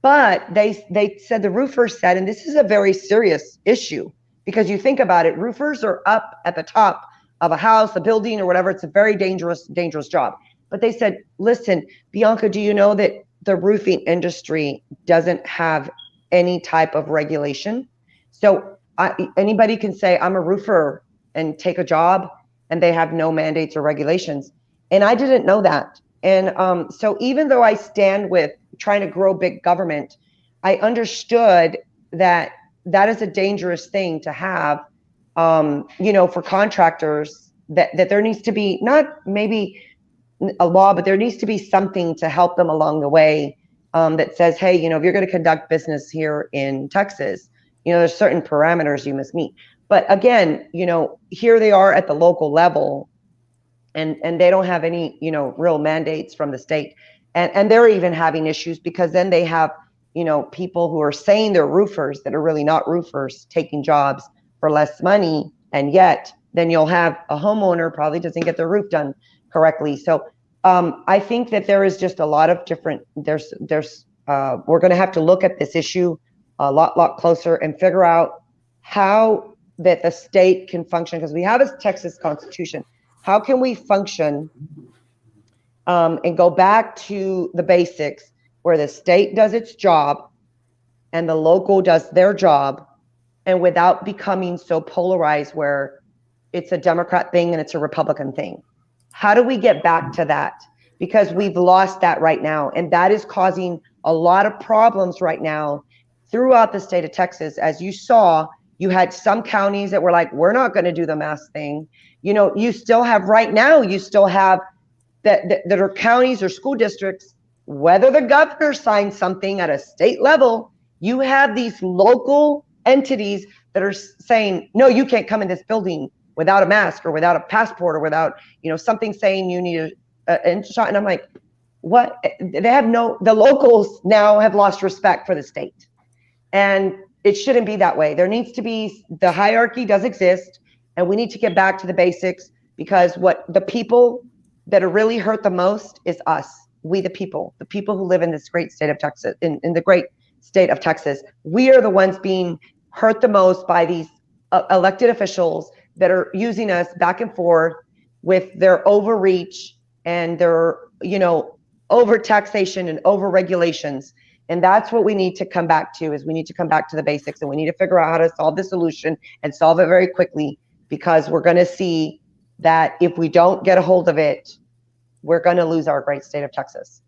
But they said, the roofers said, and this is a very serious issue, because you think about it, roofers are up at the top of a house, a building, or whatever. It's a very dangerous job. But they said, listen, Bianca, do you know that the roofing industry doesn't have any type of regulation? So anybody can say, I'm a roofer, and take a job, and they have no mandates or regulations. And I didn't know that. And so even though I stand with trying to grow big government, I understood that that is a dangerous thing to have, for contractors, that there needs to be not maybe a law, but there needs to be something to help them along the way, that says, hey, if you're going to conduct business here in Texas, there's certain parameters you must meet. But again, here they are at the local level, and they don't have any, real mandates from the state. And they're even having issues, because then they have, people who are saying they're roofers that are really not roofers, taking jobs for less money. And yet then you'll have a homeowner probably doesn't get their roof done correctly. So I think that there is just a lot of different, we're going to have to look at this issue a lot closer and figure out how that the state can function, because we have a Texas Constitution. How can we function and go back to the basics, where the state does its job and the local does their job, and without becoming so polarized where it's a Democrat thing and it's a Republican thing? How do we get back to that? Because we've lost that right now, and that is causing a lot of problems right now throughout the state of Texas. As you saw, you had some counties that were like, we're not going to do the mask thing. You still have right now, that are counties or school districts, whether the governor signs something at a state level, you have these local entities that are saying, no, you can't come in this building without a mask or without a passport or without, something saying you need a shot. And I'm like, what? The locals now have lost respect for the state. And it shouldn't be that way. There needs to be, the hierarchy does exist, and we need to get back to the basics, because what the people that are really hurt the most is us, we the people who live in this great state of Texas, in the great state of Texas. We are the ones being hurt the most by these elected officials that are using us back and forth with their overreach and their, over taxation and over regulations. And that's what we need to come back to, is we need to come back to the basics, and we need to figure out how to solve the solution and solve it very quickly, because we're going to see that if we don't get a hold of it, we're going to lose our great state of Texas.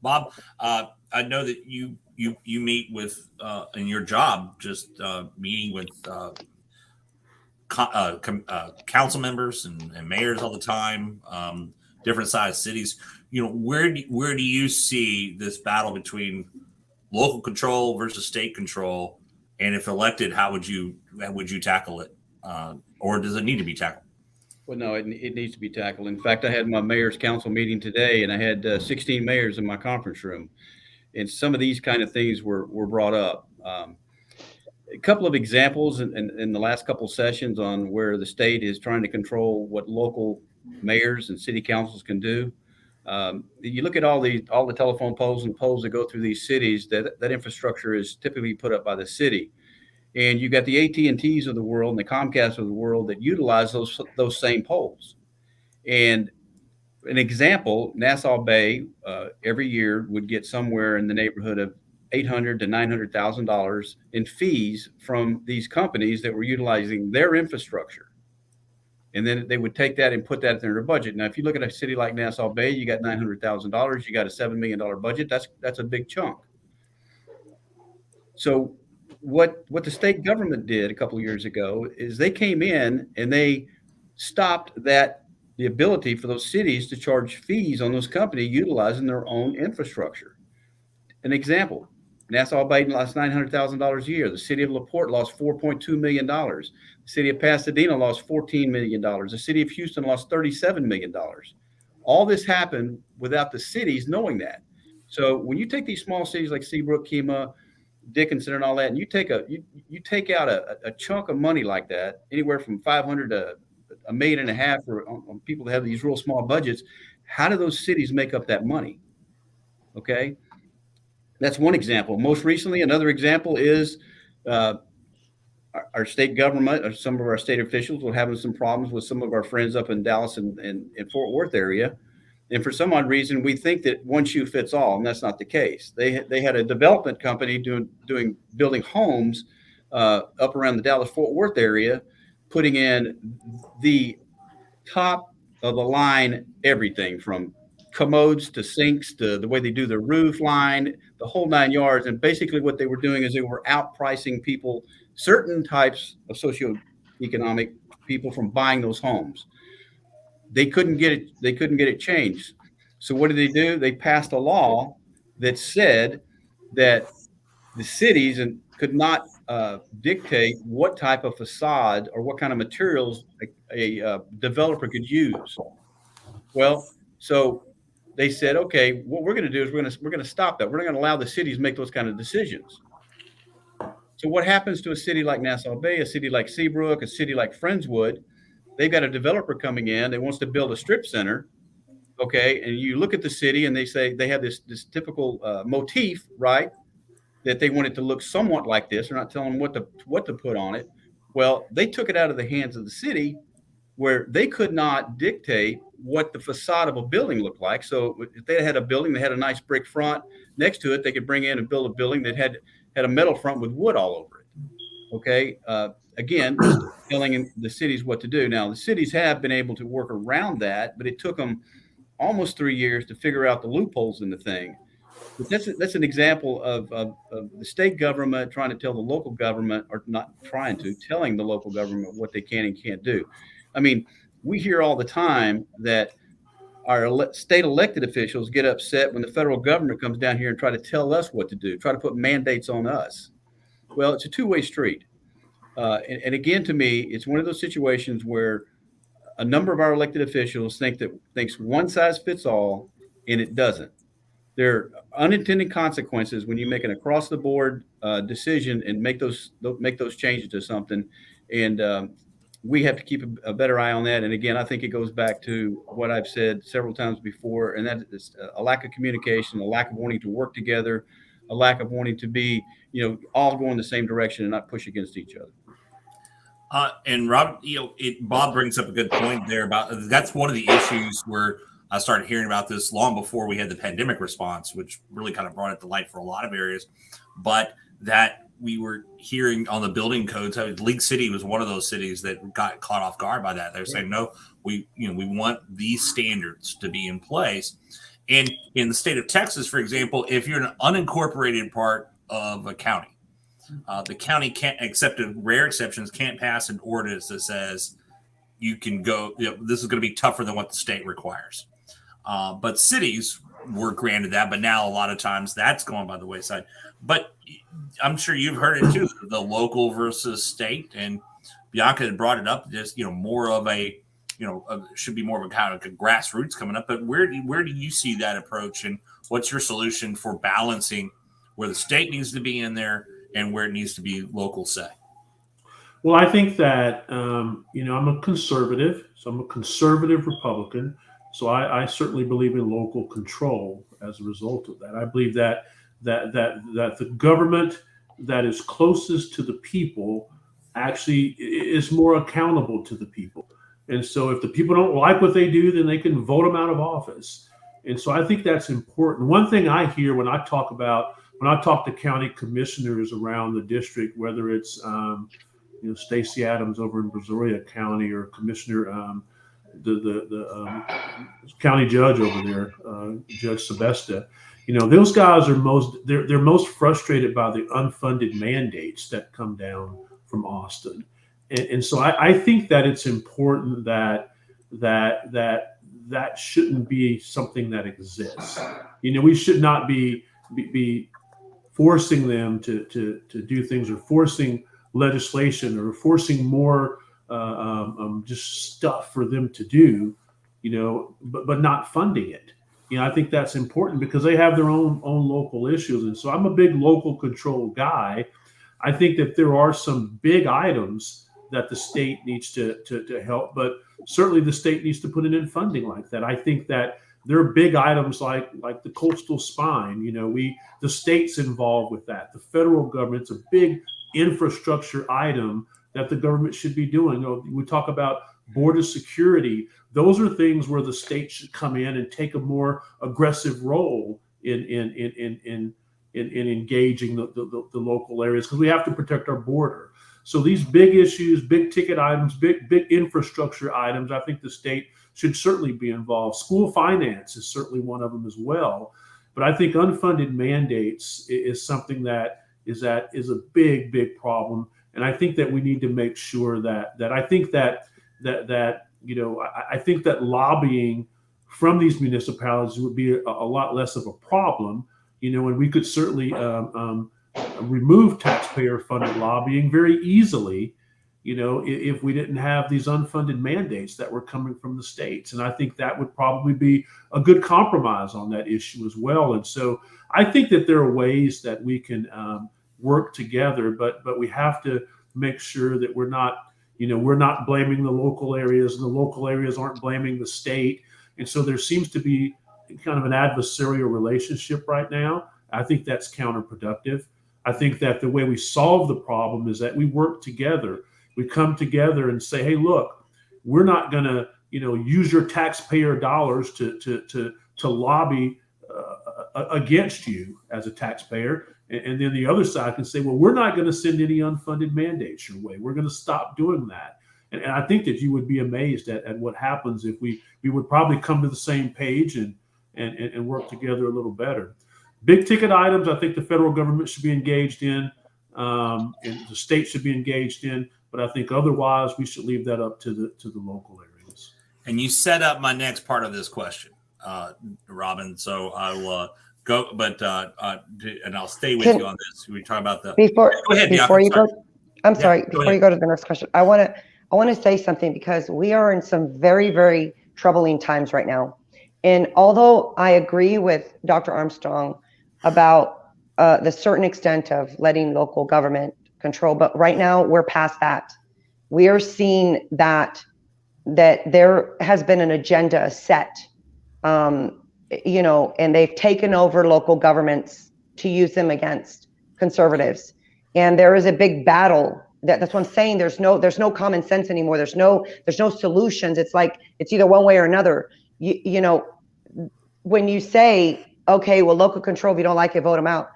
Bob, I know that you meet with in your job, just meeting with council members and mayors all the time, different sized cities. Where do you see this battle between local control versus state control? And if elected, how would you tackle it, or does it need to be tackled? Well, no, it needs to be tackled. In fact, I had my mayor's council meeting today, and I had 16 mayors in my conference room, and some of these kind of things were brought up. A couple of examples in the last couple of sessions on where the state is trying to control what local mayors and city councils can do. You look at all the telephone poles and poles that go through these cities. That infrastructure is typically put up by the city. And you got the AT&Ts of the world and the Comcasts of the world that utilize those same poles. And an example, Nassau Bay every year would get somewhere in the neighborhood of $800,000 to $900,000 in fees from these companies that were utilizing their infrastructure. And then they would take that and put that in their budget. Now, if you look at a city like Nassau Bay, you got $900,000, you got a $7 million budget. That's a big chunk. So what the state government did a couple of years ago is they came in and they stopped the ability for those cities to charge fees on those companies utilizing their own infrastructure. An example, Nassau Bay lost $900,000 a year. The city of LaPorte lost $4.2 million. The city of Pasadena lost $14 million. The city of Houston lost $37 million. All this happened without the cities knowing that. So when you take these small cities like Seabrook, Kemah, Dickinson, and all that, and you take out a chunk of money like that, anywhere from $500,000 to $1.5 million for on people that have these real small budgets, how do those cities make up that money? Okay. That's one example. Most recently, another example is our state government, or some of our state officials, were having some problems with some of our friends up in Dallas and Fort Worth area. And for some odd reason, we think that one shoe fits all, and that's not the case. They had a development company building homes up around the Dallas Fort Worth area, putting in the top of the line everything from commodes to sinks to the way they do the roof line, the whole 9 yards. And basically, what they were doing is they were outpricing people, certain types of socioeconomic people, from buying those homes. They couldn't get it. They couldn't get it changed. So what did they do? They passed a law that said that the cities could not dictate what type of facade or what kind of materials a developer could use. Well, so they said, okay, what we're going to do is we're going to stop that. We're not going to allow the cities make those kind of decisions. So what happens to a city like Nassau Bay, a city like Seabrook, a city like Friendswood? They've got a developer coming in that wants to build a strip center. Okay, and you look at the city and they say they have this typical motif, right? That they want it to look somewhat like this. They're not telling them what to put on it. Well, they took it out of the hands of the city, where they could not dictate what the facade of a building looked like. So if they had a building that had a nice brick front next to it, they could bring in and build a building that had a metal front with wood all over it. Okay, again, telling the cities what to do. Now, the cities have been able to work around that, but it took them almost 3 years to figure out the loopholes in the thing. But that's an example of the state government trying to tell the local government, or not trying to, telling the local government what they can and can't do. I mean, we hear all the time that our state elected officials get upset when the federal government comes down here and try to tell us what to do, try to put mandates on us. Well, it's a two-way street. And again, to me, it's one of those situations where a number of our elected officials thinks one size fits all, and it doesn't. There are unintended consequences when you make an across-the-board decision and make those changes to something. And we have to keep a better eye on that. And again, I think it goes back to what I've said several times before, and that is a lack of communication, a lack of wanting to work together, a lack of wanting to be, all go in the same direction and not push against each other. And Rob, Bob brings up a good point there about that's one of the issues where I started hearing about this long before we had the pandemic response, which really kind of brought it to light for a lot of areas. But that we were hearing on the building codes, League City was one of those cities that got caught off guard by that. They're saying, no, we want these standards to be in place. And in the state of Texas, for example, if you're an unincorporated part of a county, the county can't, except in rare exceptions, can't pass an ordinance that says you can go, this is going to be tougher than what the state requires. But cities were granted that, but now a lot of times that's going by the wayside. But I'm sure you've heard it too, the local versus state. And Bianca had brought it up, just, more of a, should be more of a kind of a grassroots coming up. But where do you see that approach, and what's your solution for balancing where the state needs to be in there and where it needs to be local say? Well, I think that, I'm a conservative, so I'm a conservative Republican. So I certainly believe in local control as a result of that. I believe that the government that is closest to the people actually is more accountable to the people. And so if the people don't like what they do, then they can vote them out of office. And so I think that's important. One thing I hear when I talk to county commissioners around the district, whether it's Stacey Adams over in Brazoria County, or Commissioner the county judge over there, Judge Sebesta, those guys are they're most frustrated by the unfunded mandates that come down from Austin. And so I think that it's important that shouldn't be something that exists. We should not be forcing them to do things, or forcing legislation, or forcing more just stuff for them to do, but not funding it. I think that's important because they have their own local issues. And so I'm a big local control guy. I think that there are some big items that the state needs to help, but certainly the state needs to put in funding like that. I think that there are big items like the coastal spine. The state's involved with that. The federal government's a big infrastructure item that the government should be doing. We talk about border security. Those are things where the state should come in and take a more aggressive role in engaging the local areas, because we have to protect our border. So these big issues, big ticket items, big infrastructure items, I think the state should certainly be involved. School finance is certainly one of them as well. But I think unfunded mandates is something that is a big problem. And I think that we need to make sure that I think that lobbying from these municipalities would be a lot less of a problem, and we could certainly remove taxpayer-funded lobbying very easily, if we didn't have these unfunded mandates that were coming from the states. And I think that would probably be a good compromise on that issue as well. And so I think that there are ways that we can work together, but we have to make sure that we're not blaming the local areas, and the local areas aren't blaming the state. And so there seems to be kind of an adversarial relationship right now. I think that's counterproductive. I think that the way we solve the problem is that we work together. We come together and say, hey, look, we're not going to, use your taxpayer dollars to lobby against you as a taxpayer. And then the other side can say, well, we're not going to send any unfunded mandates your way. We're going to stop doing that. And I think that you would be amazed at what happens if we would probably come to the same page and work together a little better. Big ticket items, I think the federal government should be engaged in, and the state should be engaged in. But I think otherwise we should leave that up to the local areas. And you set up my next part of this question, Robin. So I will go, but and I'll stay with you on this. We talk about the before. Go ahead, before you go. I'm Yeah, sorry. go Before ahead. you go to the next question, I want to say something, because we are in some very, very troubling times right now. And although I agree with Dr. Armstrong about the certain extent of letting local government control, but right now we're past that. We are seeing that there has been an agenda set, and they've taken over local governments to use them against conservatives. And there is a big battle. That's what I'm saying. There's no common sense anymore. There's no solutions. It's like it's either one way or another. When you say, okay, well, local control, if you don't like it, vote them out.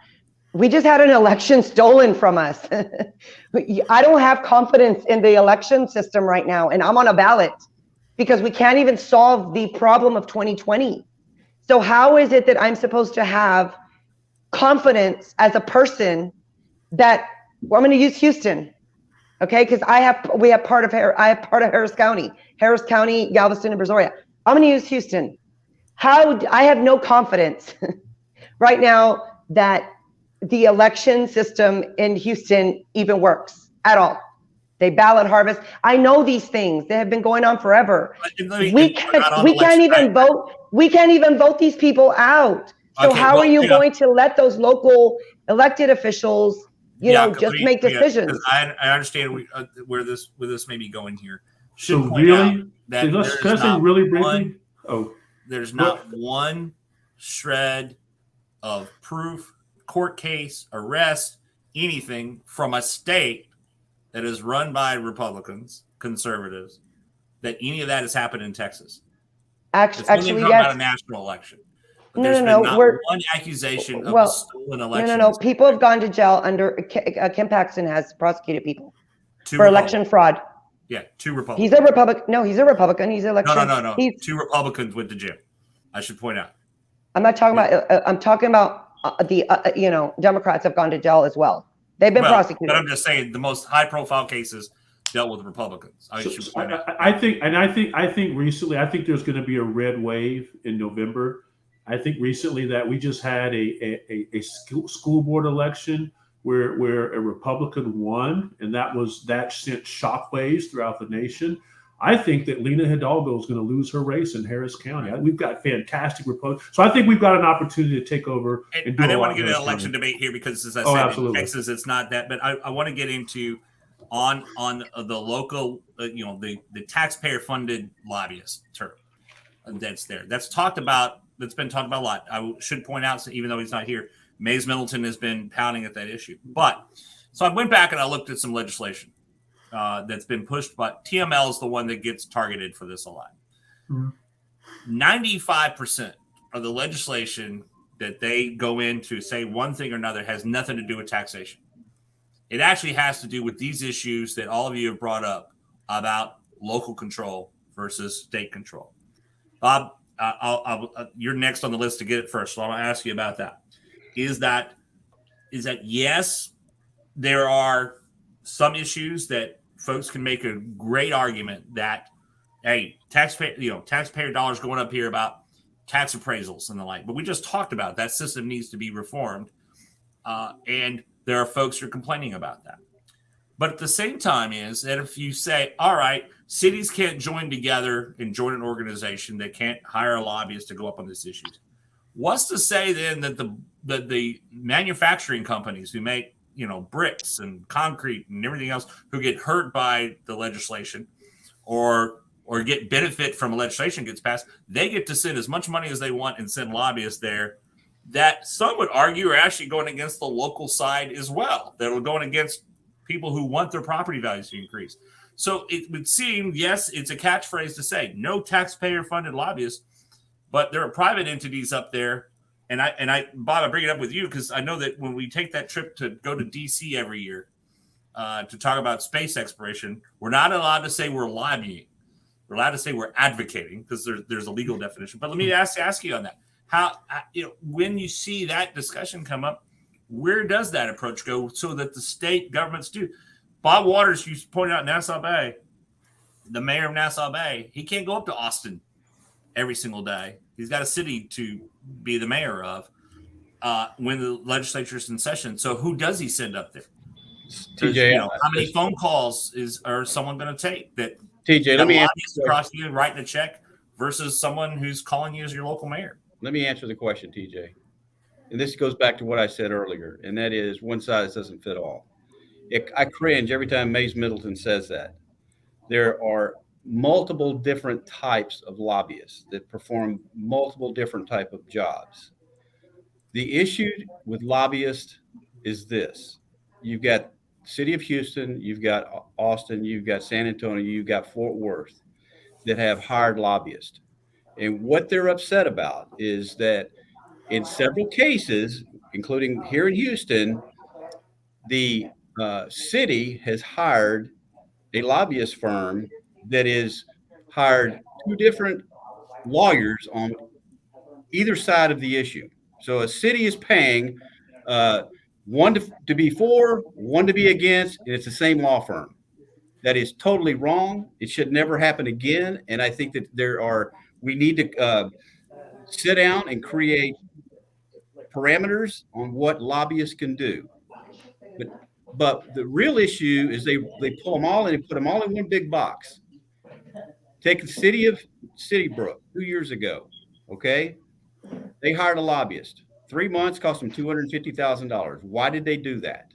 We just had an election stolen from us. I don't have confidence in the election system right now, and I'm on a ballot because we can't even solve the problem of 2020. So how is it that I'm supposed to have confidence as a person that I'm going to use Houston, okay? Because I have part of Harris County, Galveston, and Brazoria. I'm going to use Houston. I have no confidence right now that the election system in Houston even works at all. They ballot harvest. I know these things. They have been going on forever. We can't even vote. We can't even vote these people out. So how are you going to let those local elected officials, just make decisions? I understand where this may be going here. So really, let's say really briefly. There's not one shred of proof, court case, arrest, anything from a state that is run by Republicans, conservatives, that any of that has happened in Texas. Actually, yes. About a national election. But there's been not one accusation of a stolen election. No. People have gone to jail under Kim Paxton has prosecuted people for election fraud. Yeah, 2 Republicans. He's a Republican. No, he's a Republican. He's election. No. 2 Republicans went to jail. I should point out. I'm not talking about. I'm talking about the Democrats have gone to jail as well. They've been prosecuted. But I'm just saying the most high-profile cases dealt with Republicans. I think recently, I think there's going to be a red wave in November. I think recently that we just had a school board election where a Republican won, and that sent shockwaves throughout the nation. I think that Lena Hidalgo is going to lose her race in Harris County. We've got fantastic Republicans. So I think we've got an opportunity to take over. And do I didn't want to get an election debate here because, as I said, absolutely. in Texas, it's not that. But I want to get into on the local, the taxpayer-funded lobbyist term. that's there. That's been talked about a lot. I should point out, even though he's not here, Mayes Middleton has been pounding at that issue. But so I went back and I looked at some legislation that's been pushed, but TML is the one that gets targeted for this a lot. 95% of the legislation that they go into say one thing or another has nothing to do with taxation. It actually has to do with these issues that all of you have brought up about local control versus state control. Bob, you're next on the list to get it first, so I'm going to ask you about that. Is that yes, there are some issues that folks can make a great argument that, hey, taxpayer dollars going up here about tax appraisals and the like. But we just talked about that system needs to be reformed, and there are folks who are complaining about that. But at the same time is that if you say, all right, cities can't join together and join an organization, they can't hire a lobbyist to go up on these issues. What's to say then that the manufacturing companies who make bricks and concrete and everything else, who get hurt by the legislation or get benefit from a legislation gets passed, they get to send as much money as they want and send lobbyists there that some would argue are actually going against the local side as well, that are going against people who want their property values to increase. So it would seem, yes, it's a catchphrase to say no taxpayer-funded lobbyists, but there are private entities up there. And Bob, I bring it up with you because I know that when we take that trip to go to DC every year to talk about space exploration, we're not allowed to say we're lobbying. We're allowed to say we're advocating because there's a legal definition. But let me ask you on that. How, when you see that discussion come up, where does that approach go so that the state governments do? Bob Waters, you pointed out Nassau Bay, the mayor of Nassau Bay, he can't go up to Austin every single day. He's got a city to be the mayor of when the legislature's in session. So who does he send up there? TJ, how many phone calls are someone going to take that? TJ, let me answer across you and writing a check versus someone who's calling you as your local mayor. Let me answer the question, TJ. And this goes back to what I said earlier, and that is one size doesn't fit all. I cringe every time Mayes Middleton says that. There are multiple different types of lobbyists that perform multiple different type of jobs. The issue with lobbyists is this. You've got City of Houston, you've got Austin, you've got San Antonio, you've got Fort Worth that have hired lobbyists. And what they're upset about is that in several cases, including here in Houston, the city has hired a lobbyist firm that is hired two different lawyers on either side of the issue. So a city is paying one to be for, one to be against, and it's the same law firm. That is totally wrong. It should never happen again. And I think that we need to sit down and create parameters on what lobbyists can do. But the real issue is they pull them all and they put them all in one big box. Take the city of Citybrook 2 years ago. Okay. They hired a lobbyist. 3 months cost them $250,000. Why did they do that?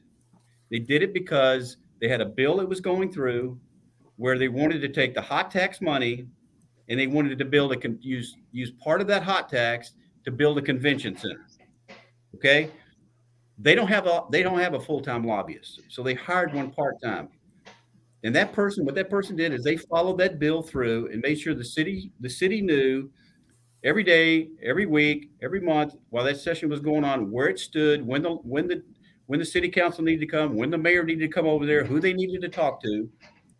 They did it because they had a bill that was going through where they wanted to take the hot tax money and they wanted to use part of that hot tax to build a convention center. Okay. They don't have a full-time lobbyist. So they hired one part-time. And what that person did is they followed that bill through and made sure the city knew every day, every week, every month while that session was going on, where it stood, when the city council needed to come, when the mayor needed to come over there, who they needed to talk to.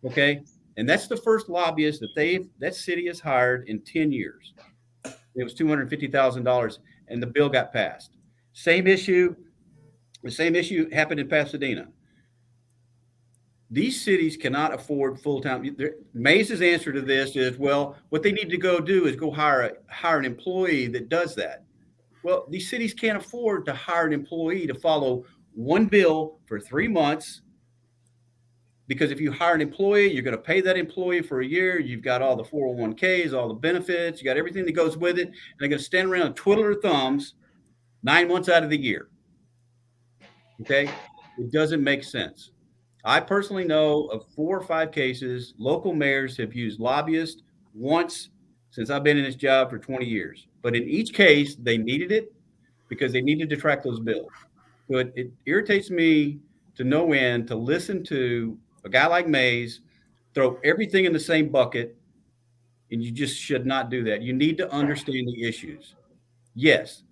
Okay. And that's the first lobbyist that city has hired in 10 years. It was $250,000 and the bill got passed. The same issue happened in Pasadena. These cities cannot afford full-time. Mayes' answer to this is, well, what they need to go do is go hire an employee that does that. Well, these cities can't afford to hire an employee to follow one bill for 3 months, because if you hire an employee, you're going to pay that employee for a year. You've got all the 401ks, all the benefits, you got everything that goes with it. And they're going to stand around and twiddle their thumbs 9 months out of the year. Okay. It doesn't make sense. I personally know of 4 or 5 cases. Local mayors have used lobbyists once since I've been in this job for 20 years. But in each case, they needed it because they needed to track those bills. So it irritates me to no end to listen to a guy like Mayes throw everything in the same bucket, and you just should not do that. You need to understand the issues. Yes,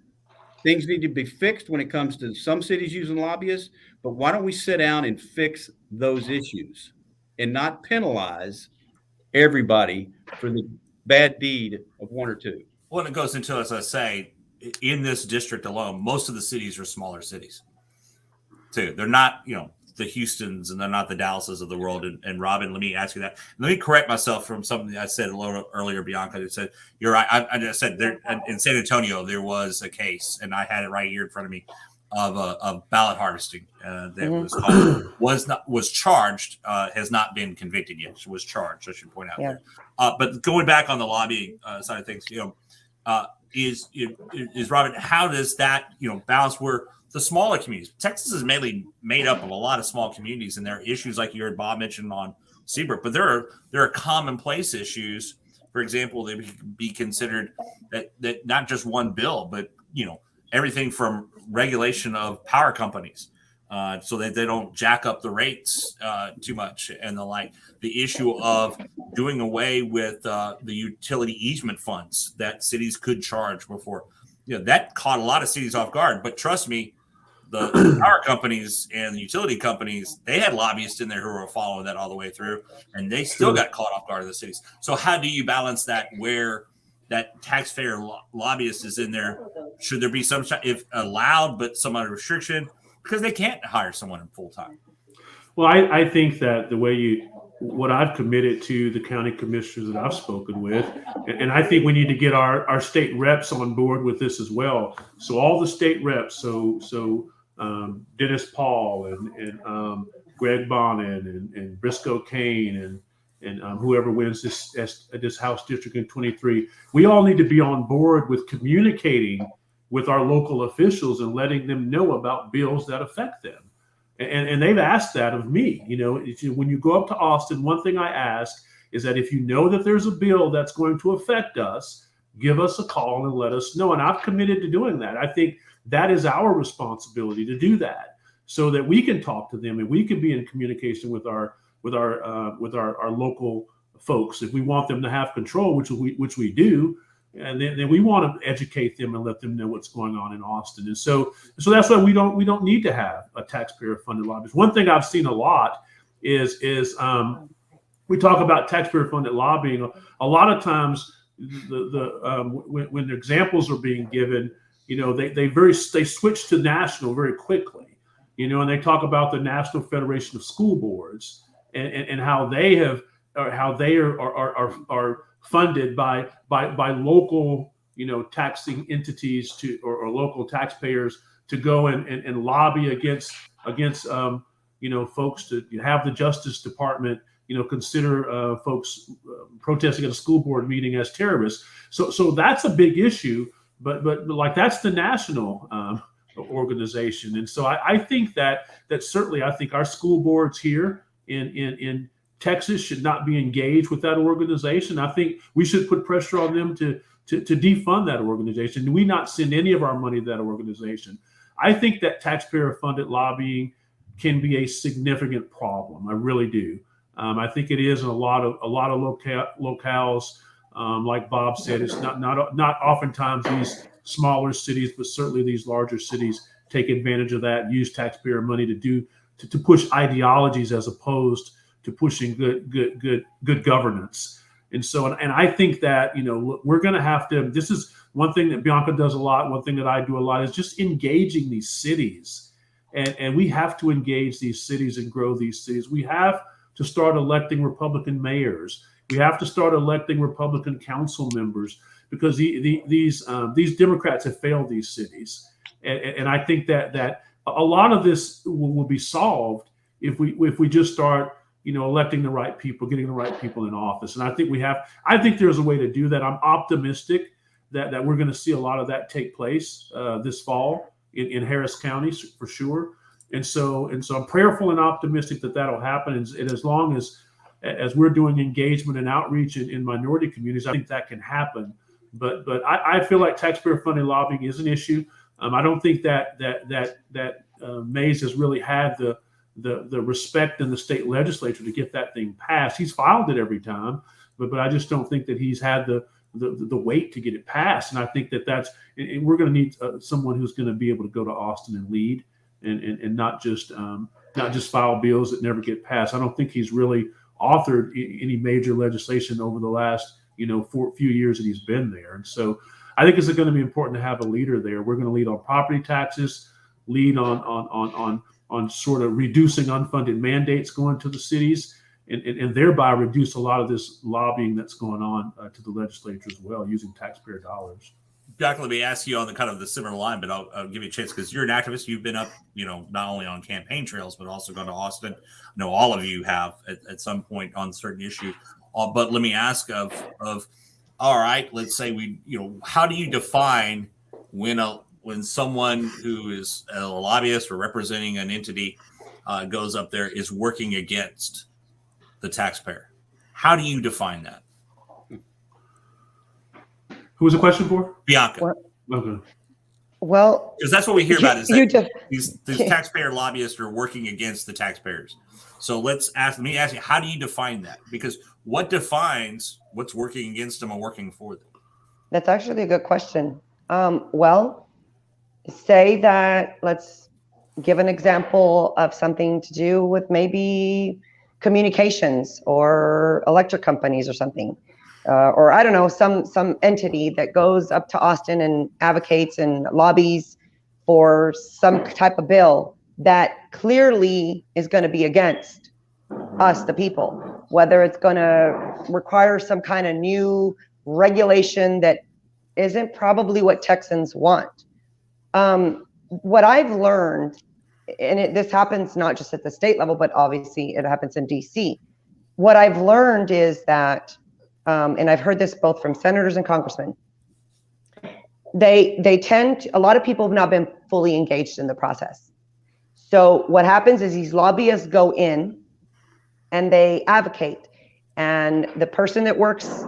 things need to be fixed when it comes to some cities using lobbyists, but why don't we sit down and fix those issues and not penalize everybody for the bad deed of one or two? Well, it goes into, as I say, in this district alone, most of the cities are smaller cities too. They're not, the Houstons, and they're not the Dallases of the world. And Robin, let me ask you that. Let me correct myself from something I said a little earlier, Bianca. That said, you're right. I just said there in San Antonio, there was a case, and I had it right here in front of me, of ballot harvesting that was charged, has not been convicted yet. She was charged, I should point out. Yeah. But going back on the lobbying side of things, is Robin, how does that balance where the smaller communities? Texas is mainly made up of a lot of small communities, and there are issues like you heard Bob mention on Seabrook, but there are commonplace issues. For example, they could be considered that not just one bill, but everything from regulation of power companies, so that they don't jack up the rates too much, and the like. The issue of doing away with the utility easement funds that cities could charge before. That caught a lot of cities off guard. But trust me, the power companies and the utility companies, they had lobbyists in there who were following that all the way through, and they still got caught off guard in the cities. So how do you balance that where that taxpayer lobbyist is in there? Should there be some, if allowed, but some other restriction, because they can't hire someone in full time? Well, I think that what I've committed to the county commissioners that I've spoken with, and I think we need to get our state reps on board with this as well. So all the state reps, so Dennis Paul and Greg Bonin and Briscoe Kane and whoever wins this House district in 23, we all need to be on board with communicating with our local officials and letting them know about bills that affect them. And they've asked that of me. When you go up to Austin, one thing I ask is that if you know that there's a bill that's going to affect us, give us a call and let us know. And I've committed to doing that. I think that is our responsibility to do that, so that we can talk to them and we can be in communication with our local folks. If we want them to have control, which we do, and then we want to educate them and let them know what's going on in Austin. And so that's why we don't need to have a taxpayer-funded lobbyist. One thing I've seen a lot is we talk about taxpayer-funded lobbying. A lot of times, when the examples are being given, they switch to national very quickly, and they talk about the National Federation of School Boards and how they are funded by local, taxing entities or local taxpayers to go and lobby against folks to have the Justice Department, consider folks protesting at a school board meeting as terrorists. So that's a big issue, but like that's the national organization. And so I think that certainly I think our school boards here in Texas should not be engaged with that organization. I think we should put pressure on them to defund that organization. Do we not send any of our money to that organization? I think that taxpayer-funded lobbying can be a significant problem. I really do. I think it is in a lot of locales. Like Bob said, it's not oftentimes these smaller cities, but certainly these larger cities take advantage of that, use taxpayer money to push ideologies as opposed to pushing good governance. And so, and I think that, we're going to have to, this is one thing that Bianca does a lot. One thing that I do a lot is just engaging these cities. And we have to engage these cities and grow these cities. We have to start electing Republican mayors. We have to start electing Republican council members, because these Democrats have failed these cities. And I think that a lot of this will be solved if we just start, electing the right people, getting the right people in office. And I think there's a way to do that. I'm optimistic that we're going to see a lot of that take place this fall in Harris County for sure. And so I'm prayerful and optimistic that that'll happen. And as long as as we're doing engagement and outreach in minority communities, I think that can happen. But I feel like taxpayer-funded lobbying is an issue. I don't think that Mayes has really had the respect in the state legislature to get that thing passed. He's filed it every time, but I just don't think that he's had the weight to get it passed. And I think we're going to need someone who's going to be able to go to Austin and lead, and not just file bills that never get passed. I don't think he's really authored any major legislation over the last few years that he's been there. And so I think it's going to be important to have a leader there. We're going to lead on property taxes, lead on sort of reducing unfunded mandates going to the cities, and thereby reduce a lot of this lobbying that's going on to the legislature as well, using taxpayer dollars. Jack, let me ask you on the kind of the similar line, but I'll give you a chance because you're an activist. You've been up, not only on campaign trails, but also gone to Austin. I know all of you have at some point on certain issue. But let me ask of all right, let's say how do you define when someone who is a lobbyist or representing an entity goes up there is working against the taxpayer? How do you define that? Who was the question for? Bianca. Okay. Well, because that's what we hear about is that these taxpayer lobbyists are working against the taxpayers. So let me ask you, how do you define that? Because what defines what's working against them and working for them? That's actually a good question. Well, say that, let's give an example of something to do with maybe communications or electric companies or something. Or I don't know, some entity that goes up to Austin and advocates and lobbies for some type of bill that clearly is going to be against us, the people, whether it's going to require some kind of new regulation that isn't probably what Texans want. What I've learned, and this happens not just at the state level, but obviously it happens in DC. What I've learned is that and I've heard this both from senators and congressmen, a lot of people have not been fully engaged in the process. So what happens is these lobbyists go in and they advocate, and the person that works,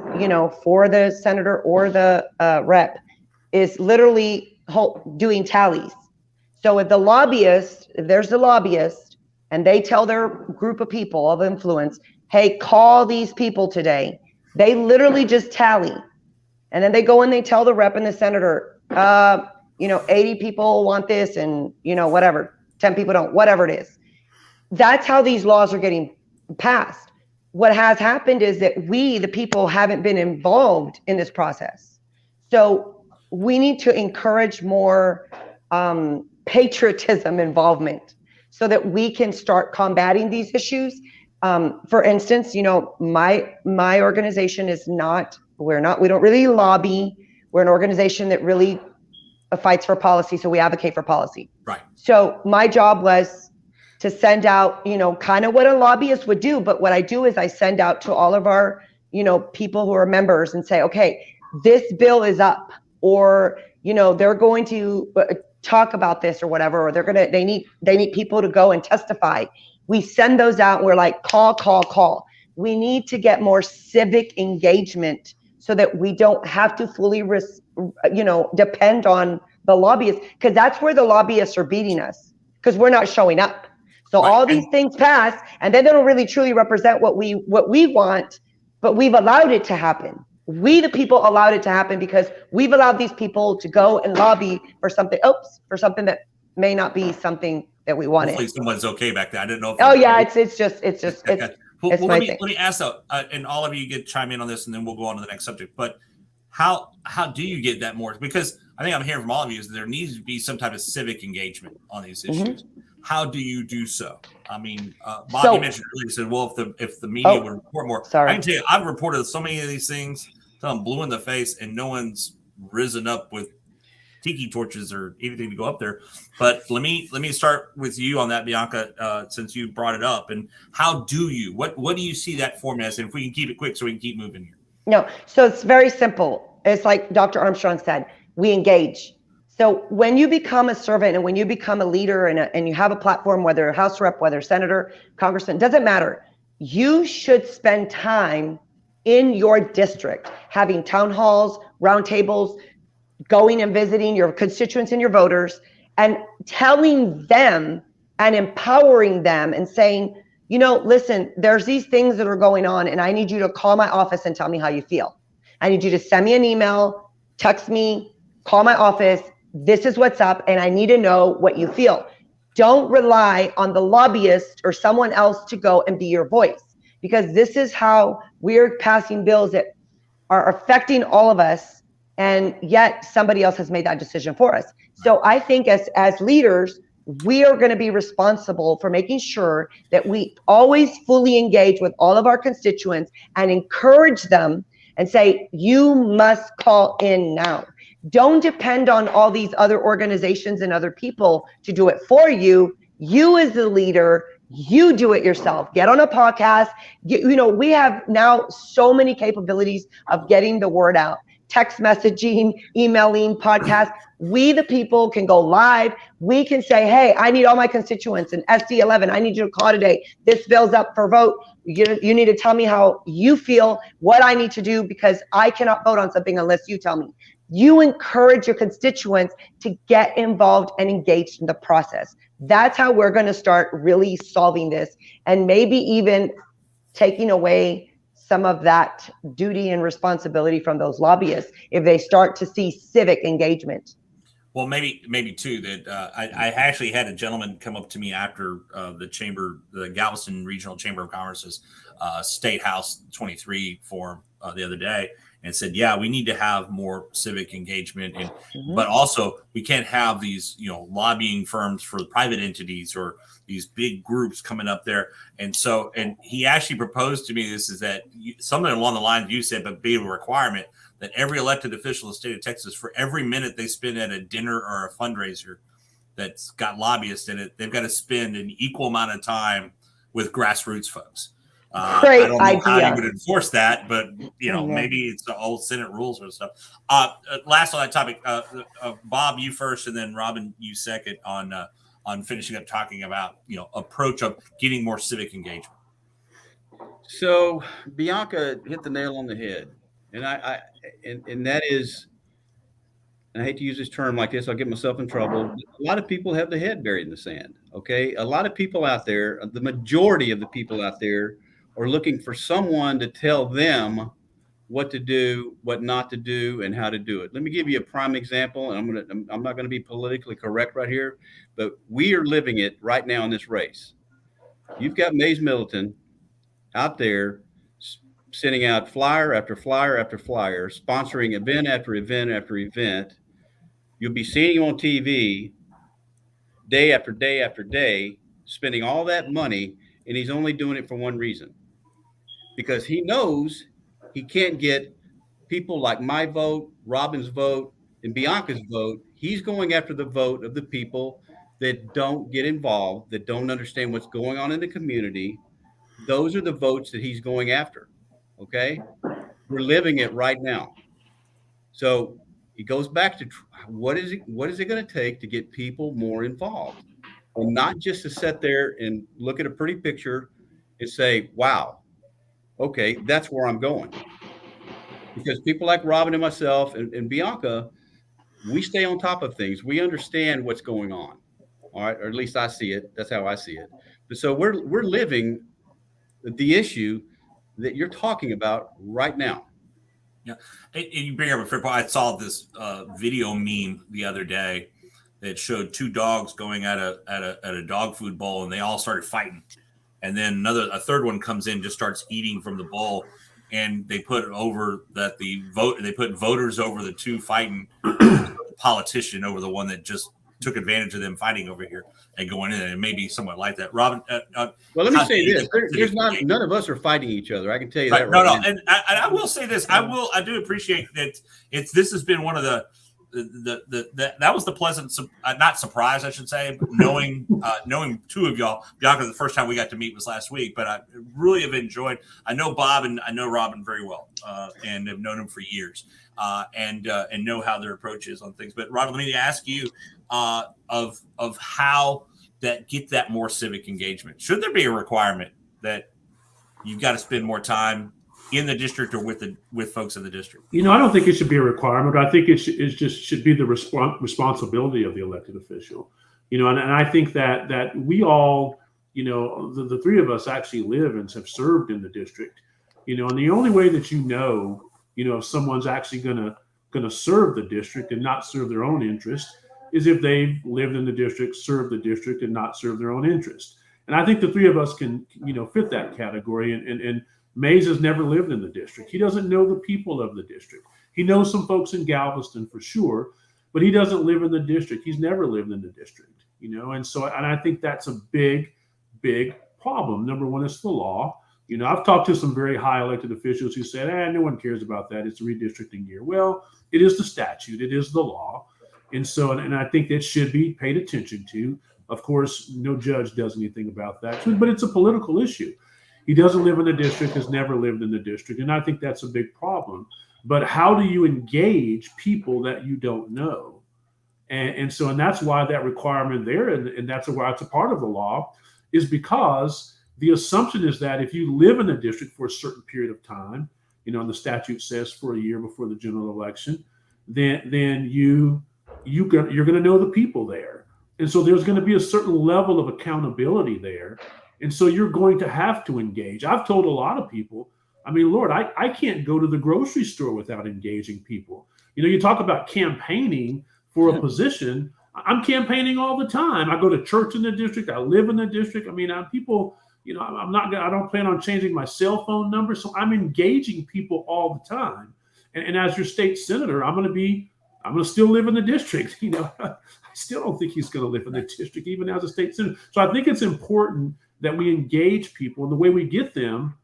for the senator or the rep is literally doing tallies. So if there's a lobbyist and they tell their group of people of influence, hey, call these people today, they literally just tally. And then they go and they tell the rep and the senator, 80 people want this and, whatever, 10 people don't, whatever it is. That's how these laws are getting passed. What has happened is that we, the people, haven't been involved in this process. So we need to encourage more patriotism involvement so that we can start combating these issues. For instance, my organization is we don't really lobby. We're an organization that really fights for policy. So we advocate for policy. Right. So my job was to send out, kind of what a lobbyist would do. But what I do is I send out to all of our, people who are members and say, okay, this bill is up, or, they're going to talk about this or whatever, or they need people to go and testify. We send those out and we're like, call. We need to get more civic engagement so that we don't have to fully, depend on the lobbyists, because that's where the lobbyists are beating us, because we're not showing up. So all these things pass, and then they don't really truly represent what we want, but we've allowed it to happen. We, the people, allowed it to happen because we've allowed these people to go and lobby for something that may not be something that we wanted. Hopefully someone's okay back there. I didn't know. It's just let me ask though, and all of you chime in on this, and then we'll go on to the next subject. But how do you get that more? Because I think I'm hearing from all of you is there needs to be some type of civic engagement on these issues. Mm-hmm. How do you do so? I mean, Bobby mentioned earlier, said, well, if the media would report more. Sorry. I can tell you, I've reported so many of these things, till I'm blue in the face, and no one's risen up with tiki torches or anything to go up there. But let me start with you on that, Bianca, since you brought it up. And how do you, what do you see that form as? And if we can keep it quick so we can keep moving here. No, so it's very simple. It's like Dr. Armstrong said, we engage. So when you become a servant and when you become a leader and you have a platform, whether House rep, whether senator, congressman, doesn't matter. you should spend time in your district, having town halls, roundtables, going and visiting your constituents and your voters, and telling them and empowering them and saying, listen, there's these things that are going on, and I need you to call my office and tell me how you feel. I need you to send me an email, text me, call my office. This is what's up, and I need to know what you feel. Don't rely on the lobbyist or someone else to go and be your voice, because this is how we're passing bills that are affecting all of us, and yet somebody else has made that decision for us. So I think as leaders, we are going to be responsible for making sure that we always fully engage with all of our constituents and encourage them and say, you must call in now. Don't depend on all these other organizations and other people to do it for you. You as the leader, you do it yourself. Get on a podcast. We have now so many capabilities of getting the word out. Text messaging, emailing, podcast. We, the people, can go live. We can say, hey, I need all my constituents in SD 11. I need you to call today. This bill's up for vote. You need to tell me how you feel, what I need to do, because I cannot vote on something unless you tell me. You encourage your constituents to get involved and engaged in the process. That's how we're going to start really solving this, and maybe even taking away some of that duty and responsibility from those lobbyists if they start to see civic engagement. Well, maybe too that I actually had a gentleman come up to me after the Galveston Regional Chamber of Commerce's State House 23 forum the other day, and said, yeah, we need to have more civic engagement, and but also we can't have these lobbying firms for private entities or these big groups coming up there. And he actually proposed to me this is that something along the lines you said, but be a requirement that every elected official in the state of Texas, for every minute they spend at a dinner or a fundraiser that's got lobbyists in it, they've got to spend an equal amount of time with grassroots folks. Great I don't know idea. how you would enforce that, but maybe it's the old Senate rules or stuff. Last on that topic, Bob, you first, and then Robin, you second on finishing up talking about approach of getting more civic engagement. So Bianca hit the nail on the head, and and that is, and I hate to use this term like this, I'll get myself in trouble. A lot of people have the head buried in the sand. Okay, a lot of people out there, the majority of the people out there, are looking for someone to tell them what to do, what not to do, and how to do it. Let me give you a prime example, and I'm not going to be politically correct right here, but we are living it right now in this race. You've got Mayes Middleton out there sending out flyer after flyer after flyer, sponsoring event after event after event. You'll be seeing him on TV day after day after day, spending all that money, and he's only doing it for one reason. Because he knows he can't get people like my vote, Robin's vote, and Bianca's vote. He's going after the vote of the people that don't get involved, that don't understand what's going on in the community. Those are the votes that he's going after. Okay? We're living it right now. So it goes back to what is it going to take to get people more involved, and not just to sit there and look at a pretty picture and say, wow, okay, that's where I'm going. Because people like Robin and myself and Bianca, we stay on top of things. We understand what's going on. All right. Or at least I see it. That's how I see it. But so we're living the issue that you're talking about right now. Yeah. And you bring up a fair point. I saw this video meme the other day that showed two dogs going at a dog food bowl, and they all started fighting. And then a third one comes in, just starts eating from the bowl, and they put they put voters over the two fighting, politician over the one that just took advantage of them fighting over here and going in. And maybe somewhat like that. Robin. Well, let me say this: there's none of us are fighting each other. I can tell you that. No, and I will say this: I do appreciate that. This has been one of that was the pleasant, not surprise, I should say, but knowing two of y'all. Bianca, the first time we got to meet was last week, but I really have enjoyed. I know Bob and I know Robin very well, and have known them for years, and know how their approach is on things. But Robin, let me ask you of how that get that more civic engagement. Should there be a requirement that you've got to spend more time in the district or with folks in the district? I don't think it should be a requirement. I think it should be the responsibility of the elected official. And I think that we all, the three of us actually live and have served in the district. And the only way that if someone's actually gonna serve the district and not serve their own interest is if they've lived in the district, served the district, and not serve their own interest. And I think the three of us can, fit that category. And Mayes has never lived in the district. He doesn't know the people of the district. He knows some folks in Galveston for sure, but he doesn't live in the district. He's never lived in the district, and I think that's a big, big problem. Number one is the law. I've talked to some very high elected officials who said, no one cares about that. It's a redistricting year. Well, it is the statute. It is the law. And I think that should be paid attention to. Of course, no judge does anything about that, but it's a political issue. He doesn't live in the district, has never lived in the district. And I think that's a big problem. But how do you engage people that you don't know? And that's why that requirement there, and that's why it's a part of the law, is because the assumption is that if you live in the district for a certain period of time, and the statute says for a year before the general election, then you're going to know the people there. And so there's going to be a certain level of accountability there. And so you're going to have to engage. I've told a lot of people, Lord, I can't go to the grocery store without engaging people. You talk about campaigning for a position. I'm campaigning all the time. I go to church in the district. I live in the district. People, I don't plan on changing my cell phone number. So I'm engaging people all the time. And as your state senator, I'm going to still live in the district. I still don't think he's going to live in the district, even as a state senator. So I think it's important that we engage people. And the way we get them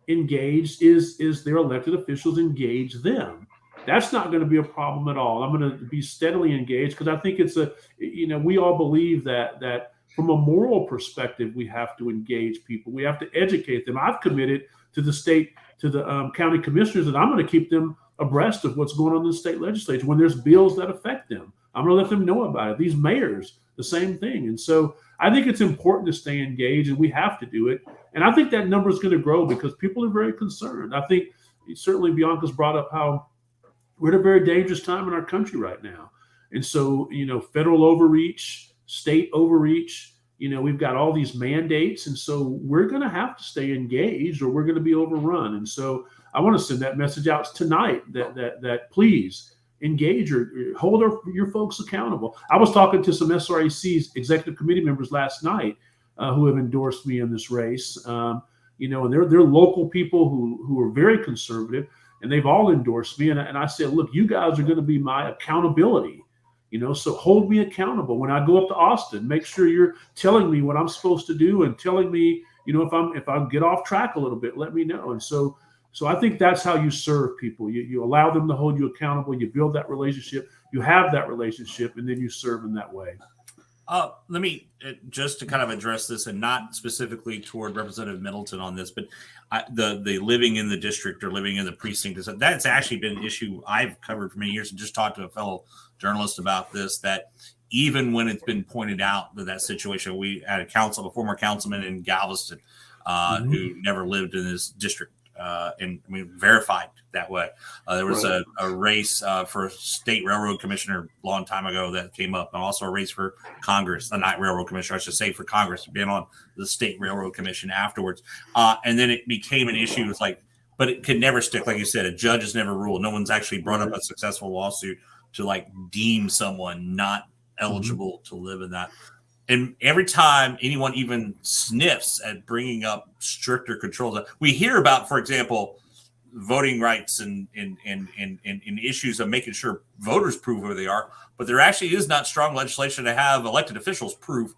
engaged is their elected officials engage them. That's not going to be a problem at all. I'm going to be steadily engaged because I think it's we all believe that from a moral perspective, we have to engage people. We have to educate them. I've committed to the county commissioners that I'm going to keep them abreast of what's going on in the state legislature. When there's bills that affect them, I'm going to let them know about it. These mayors, the same thing. And so I think it's important to stay engaged, and we have to do it. And I think that number is going to grow because people are very concerned. I think certainly Bianca's brought up how we're at a very dangerous time in our country right now. And so, federal overreach, state overreach, we've got all these mandates. And so we're going to have to stay engaged or we're going to be overrun. And so I want to send that message out tonight that please engage or hold your folks accountable. I was talking to some SRAC's executive committee members last night who have endorsed me in this race. And they're local people who are very conservative, and they've all endorsed me. And I said, look, you guys are going to be my accountability. So hold me accountable when I go up to Austin. Make sure you're telling me what I'm supposed to do and telling me, if I get off track a little bit, let me know. And so I think that's how you serve people. You allow them to hold you accountable. You build that relationship. You have that relationship, and then you serve in that way. Let me just to kind of address this, and not specifically toward Representative Middleton on this, but the living in the district or living in the precinct, that's actually been an issue I've covered for many years, and just talked to a fellow journalist about this, that even when it's been pointed out that situation, we had a former councilman in Galveston who never lived in this district. And we verified that way. There was a race for state railroad commissioner a long time ago that came up, and also a race for Congress, not railroad commissioner, I should say, for Congress, being on the state railroad commission afterwards. And then it became an issue. It's but it could never stick. Like you said, a judge has never ruled. No one's actually brought up a successful lawsuit to deem someone not eligible to live in that. And every time anyone even sniffs at bringing up stricter controls, we hear about, for example, voting rights and issues of making sure voters prove who they are. But there actually is not strong legislation to have elected officials prove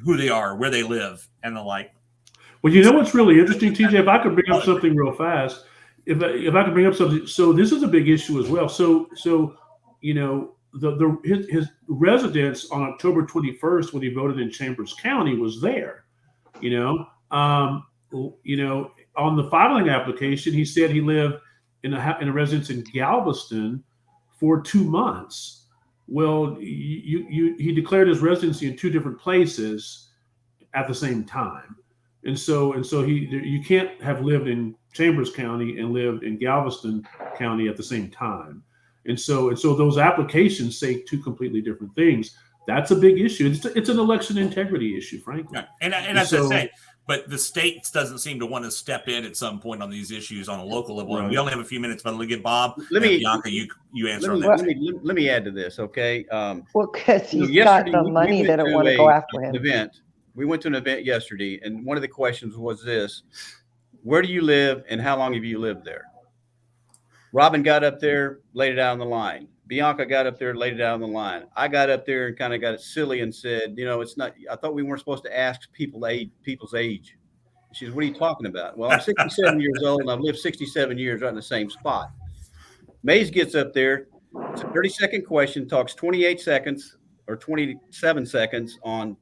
who they are, where they live, and the like. Well, what's really interesting, TJ, if I could bring up something real fast, if I could bring up something. So this is a big issue as well. So his residence on October 21st, when he voted in Chambers County, was there. On the filing application, he said he lived in a residence in Galveston for 2 months. Well, he declared his residency in two different places at the same time, And so you can't have lived in Chambers County and lived in Galveston County at the same time. And so those applications say two completely different things. That's a big issue. It's an election integrity issue, frankly. Yeah. And as I say, but the state doesn't seem to want to step in at some point on these issues on a local level. Right. We only have a few minutes, but let me get Bob. Bianca, you answer on that. Let me add to this, okay? Well, because he's got the money, they don't want to go after him. We went to an event yesterday, and one of the questions was this: where do you live, and how long have you lived there? Robin got up there, laid it out on the line. Bianca got up there, laid it out on the line. I got up there and kind of got it silly and said, it's not. I thought we weren't supposed to ask people's age. She says, "What are you talking about?" Well, I'm 67 years old, and I've lived 67 years right in the same spot. Mayes gets up there. It's a 30-second question, talks 28 seconds or 27 seconds on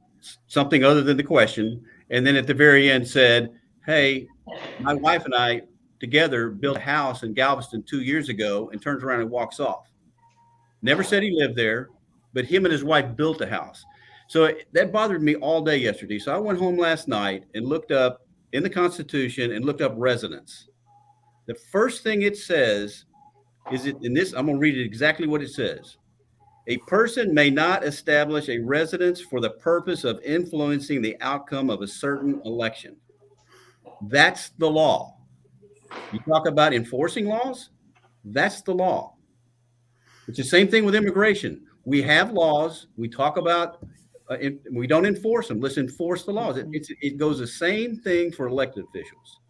something other than the question, and then at the very end said, "Hey, my wife and I together built a house in Galveston 2 years ago," and turns around and walks off. Never said he lived there, but him and his wife built a house. So that bothered me all day yesterday. So I went home last night and looked up in the Constitution and looked up residence. The first thing it says is it in this, I'm going to read it exactly what it says. A person may not establish a residence for the purpose of influencing the outcome of a certain election. That's the law. You talk about enforcing laws, that's the law. It's the same thing with immigration. We have laws. We talk about, we don't enforce them. Let's enforce the laws. It goes the same thing for elected officials.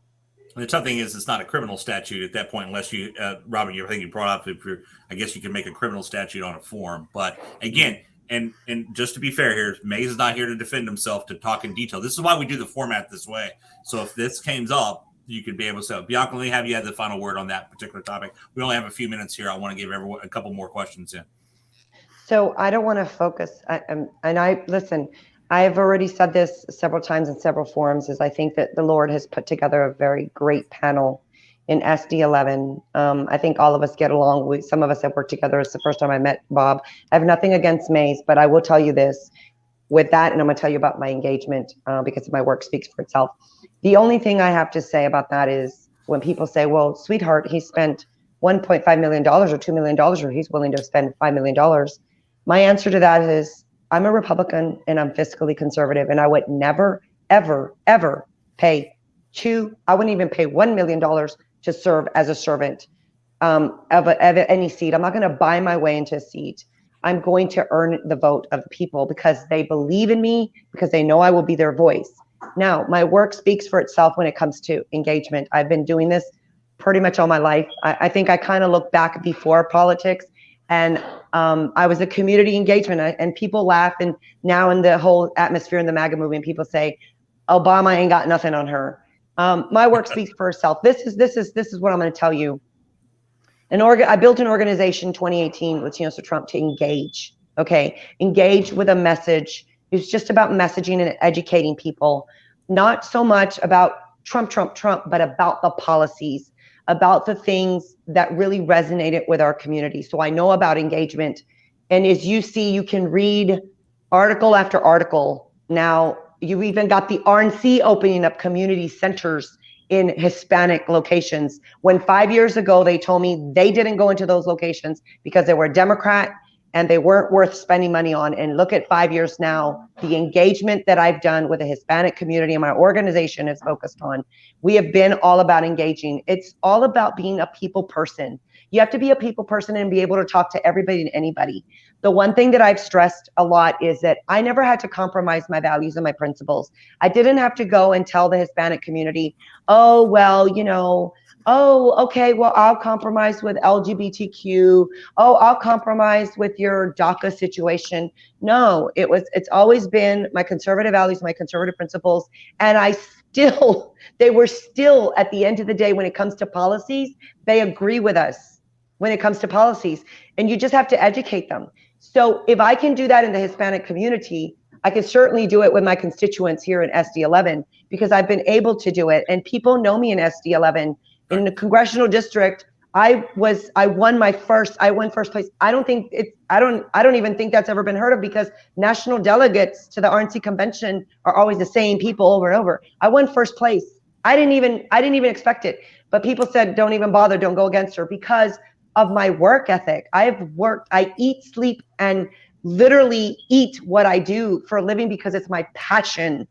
The tough thing is it's not a criminal statute at that point, unless you, Robert, I think you brought up, I guess you can make a criminal statute on a form. But again, and just to be fair here, Mayes is not here to defend himself, to talk in detail. This is why we do the format this way. So if this came up, you could be able to say, Bianca, let me have you have the final word on that particular topic. We only have a few minutes here. I want to give everyone a couple more questions in. So I don't want to focus. Listen, I've already said this several times in several forums, is I think that the Lord has put together a very great panel in SD11. I think all of us get along. Some of us have worked together. It's the first time I met Bob. I have nothing against Mayes, but I will tell you this with that, and I'm going to tell you about my engagement because my work speaks for itself. The only thing I have to say about that is when people say, well, sweetheart, he spent $1.5 million or $2 million, or he's willing to spend $5 million. My answer to that is I'm a Republican and I'm fiscally conservative, and I would never, ever, ever pay I wouldn't even pay $1 million to serve as a servant of any seat. I'm not going to buy my way into a seat. I'm going to earn the vote of the people because they believe in me, because they know I will be their voice. Now, my work speaks for itself when it comes to engagement. I've been doing this pretty much all my life. I think I kind of look back before politics, and I was a community engagement, and people laugh. And now in the whole atmosphere in the MAGA movement, people say, Obama ain't got nothing on her. My work speaks for itself. This is what I'm going to tell you. I built an organization 2018 with Latinos for Trump to engage. Okay, engage with a message. It's just about messaging and educating people, not so much about Trump, but about the policies, about the things that really resonated with our community. So I know about engagement. And as you see, you can read article after article. Now, you even got the RNC opening up community centers in Hispanic locations, when 5 years ago they told me they didn't go into those locations because they were Democrat and they weren't worth spending money on. And look at 5 years now, the engagement that I've done with the Hispanic community and my organization is focused on. We have been all about engaging. It's all about being a people person. You have to be a people person and be able to talk to everybody and anybody. The one thing that I've stressed a lot is that I never had to compromise my values and my principles. I didn't have to go and tell the Hispanic community, oh, well, okay, well, I'll compromise with LGBTQ. Oh, I'll compromise with your DACA situation. No, it's always been my conservative values, my conservative principles. And they were still at the end of the day, when it comes to policies, they agree with us when it comes to policies, and you just have to educate them. So if I can do that in the Hispanic community, I can certainly do it with my constituents here in SD11, because I've been able to do it. And people know me in SD11. In the congressional district, I won first place. I don't even think that's ever been heard of, because national delegates to the RNC convention are always the same people over and over. I won first place. I didn't even expect it, but people said, don't even bother, don't go against her, because of my work ethic. I eat, sleep, and literally eat what I do for a living because it's my passion.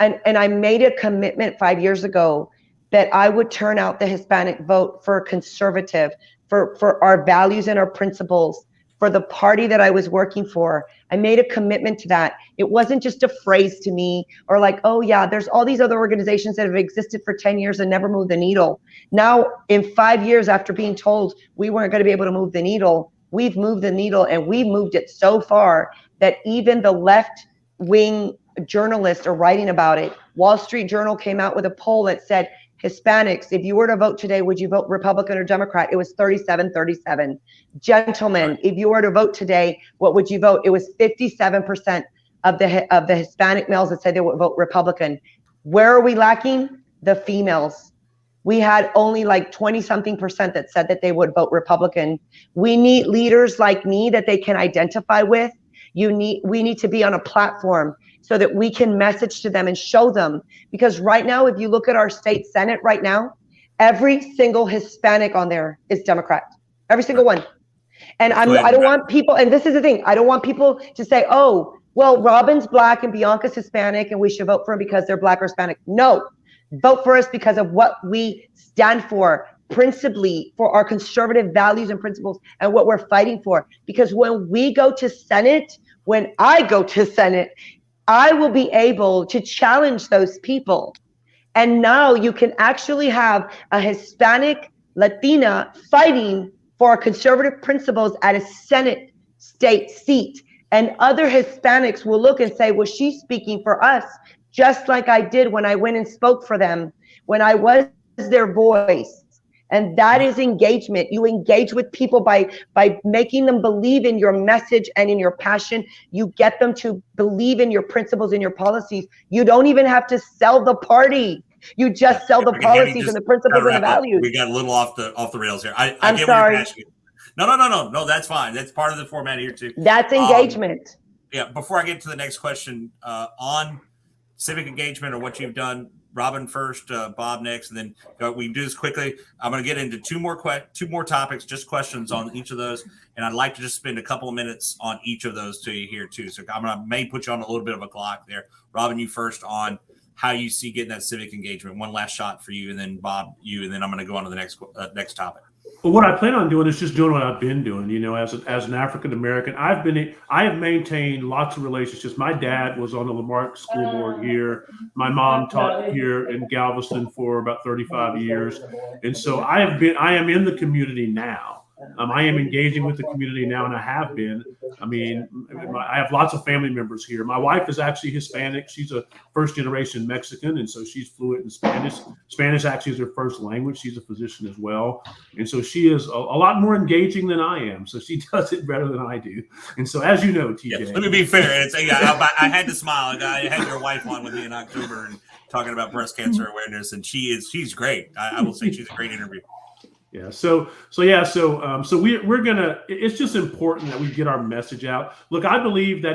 And I made a commitment 5 years ago that I would turn out the Hispanic vote for conservative, for our values and our principles, for the party that I was working for. I made a commitment to that. It wasn't just a phrase to me, or like, oh yeah, there's all these other organizations that have existed for 10 years and never moved the needle. Now, in 5 years after being told we weren't going to be able to move the needle, we've moved the needle, and we've moved it so far that even the left-wing journalists are writing about it. Wall Street Journal came out with a poll that said, Hispanics, if you were to vote today, would you vote Republican or Democrat? It was 37-37. Gentlemen, if you were to vote today, what would you vote? It was 57% of the Hispanic males that said they would vote Republican. Where are we lacking? The females. We had only like 20-something% that said that they would vote Republican. We need leaders like me that they can identify with. We need to be on a platform so that we can message to them and show them. Because right now, if you look at our state Senate right now, every single Hispanic on there is Democrat. Every single one. And I don't want people, and this is the thing, I don't want people to say, oh, well, Robin's Black and Bianca's Hispanic and we should vote for them because they're Black or Hispanic. No, vote for us because of what we stand for, principally for our conservative values and principles and what we're fighting for. Because when we go to Senate, when I go to Senate, I will be able to challenge those people. And now you can actually have a Hispanic Latina fighting for our conservative principles at a Senate state seat. And other Hispanics will look and say, well, she's speaking for us, just like I did when I went and spoke for them, when I was their voice. And that is engagement. You engage with people by making them believe in your message and in your passion. You get them to believe in your principles and your policies. You don't even have to sell the party. You just sell the policies and the principles and the values. We got a little off the rails here. I'm sorry. No, that's fine. That's part of the format here too. That's engagement. Yeah. Before I get to the next question on civic engagement or what you've done, Robin first, Bob next, and then we can do this quickly. I'm going to get into two more topics, just questions on each of those, and I'd like to just spend a couple of minutes on each of those to you here too. So may put you on a little bit of a clock there. Robin, you first on how you see getting that civic engagement. One last shot for you, and then Bob, you, and then I'm going to go on to the next topic. Well, what I plan on doing is just doing what I've been doing. You know, as an African American, I have maintained lots of relationships. My dad was on the Lamarck School Board here. My mom taught here in Galveston for about 35 years, and so I am in the community now. I am engaging with the community now, and I have been. I mean, I have lots of family members here. My wife is actually Hispanic. She's a first-generation Mexican, and so she's fluent in Spanish. Spanish actually is her first language. She's a physician as well. And so she is a lot more engaging than I am. So she does it better than I do. And so, as you know, TJ. Yes, let me be fair. I had to smile. I had your wife on with me in October and talking about breast cancer awareness, and she's great. I will say she's a great interview. Yeah. So we're gonna. It's just important that we get our message out. Look, I believe that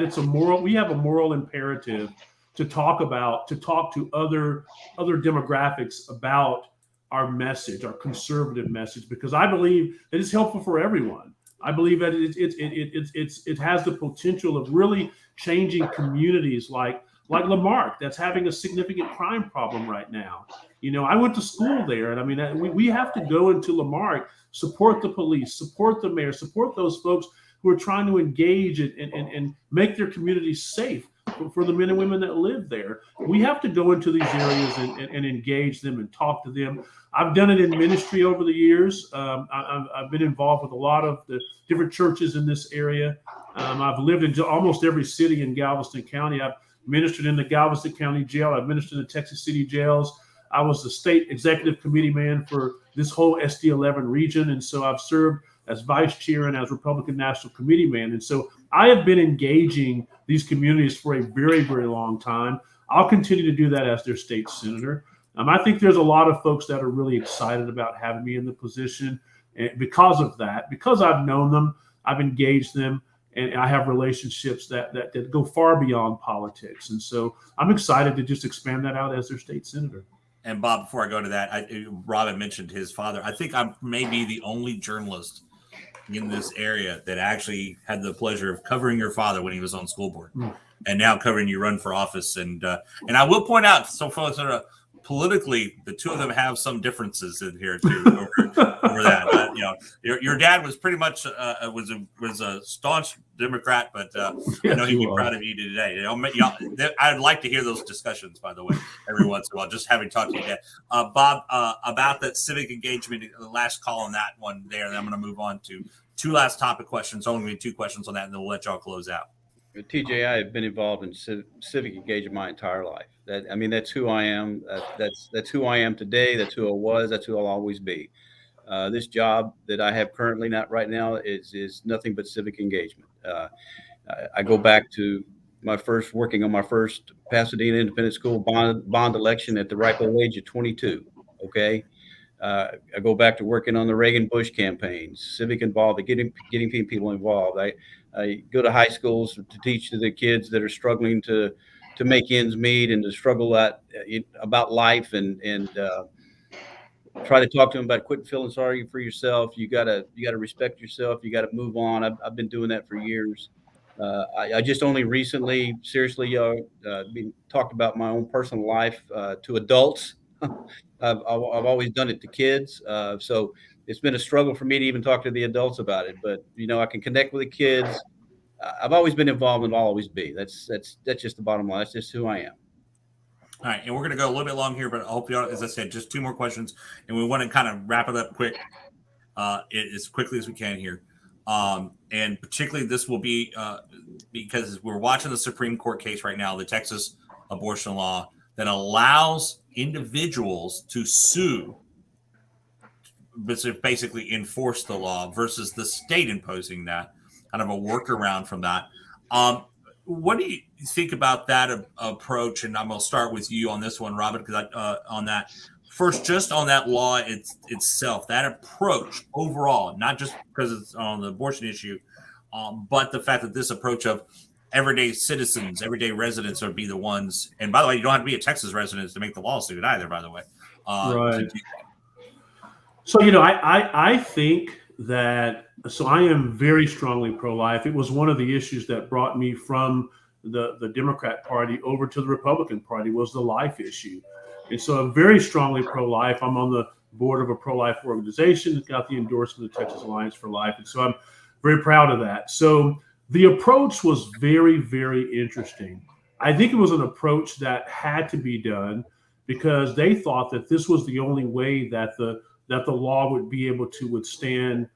we have a moral imperative to talk to other demographics about our message, our conservative message, because I believe that it's helpful for everyone. I believe that it has the potential of really changing communities like Lamarck, that's having a significant crime problem right now. You know, I went to school there, and I mean, we have to go into Lamarck, support the police, support the mayor, support those folks who are trying to engage and make their communities safe for the men and women that live there. We have to go into these areas and engage them and talk to them. I've done it in ministry over the years. I've been involved with a lot of the different churches in this area. I've lived in almost every city in Galveston County. I've ministered in the Galveston County Jail. I've ministered in the Texas City jails. I was the state executive committee man for this whole SD11 region. And so I've served as vice chair and as Republican National Committee man. And so I have been engaging these communities for a very, very long time. I'll continue to do that as their state senator. I think there's a lot of folks that are really excited about having me in the position. And because of that, because I've known them, I've engaged them, and I have relationships that go far beyond politics. And so I'm excited to just expand that out as their state senator. And Bob, before I go to that, Robin mentioned his father. I think I'm maybe the only journalist in this area that actually had the pleasure of covering your father when he was on school board, and now covering you run for office. And I will point out, so folks that are politically, the two of them have some differences in here too over that. Your dad was pretty much was a staunch Democrat, but I know he'd be proud of you today. I'd like to hear those discussions, by the way, every once in a while, just having talked to you, Dad. Bob, about that civic engagement, the last call on that one there, and I'm going to move on to two last topic questions, only 2 questions on that, and then we'll let y'all close out. TJ, I have been involved in civic engagement my entire life. That's who I am. That's who I am today. That's who I was. That's who I'll always be. This job that I have currently, not right now, is nothing but civic engagement. I go back to working on my first Pasadena Independent School bond election at the ripe old age of 22. Okay. I go back to working on the Reagan-Bush campaigns, civic involvement, getting people involved. I go to high schools to teach to the kids that are struggling to make ends meet and to struggle about life and try to talk to them about quit feeling sorry for yourself. You gotta respect yourself. You gotta move on. I've been doing that for years. I just only recently seriously been talked about my own personal life to adults. I've always done it to kids. So it's been a struggle for me to even talk to the adults about it. But, I can connect with the kids. I've always been involved and I'll always be. That's just the bottom line. That's just who I am. All right. And we're going to go a little bit long here, but I hope y'all, as I said, just 2 more questions. And we want to kind of wrap it up quick, as quickly as we can here. And particularly this will be because we're watching the Supreme Court case right now, the Texas abortion law that allows individuals to sue, basically enforce the law versus the state imposing that, kind of a workaround from that. What do you think about that approach? And I'm going to start with you on this one, Robert, because on that first, just on that law itself, that approach overall, not just because it's on the abortion issue, but the fact that this approach of everyday citizens, everyday residents are be the ones. And by the way, you don't have to be a Texas resident to make the lawsuit either, by the way. Right. So, I think that, so I am very strongly pro-life. It was one of the issues that brought me from the Democrat Party over to the Republican Party was the life issue. And so I'm very strongly pro-life. I'm on the board of a pro-life organization that got the endorsement of the Texas Alliance for Life. And so I'm very proud of that. So the approach was very, very interesting. I think it was an approach that had to be done because they thought that this was the only way that the law would be able to withstand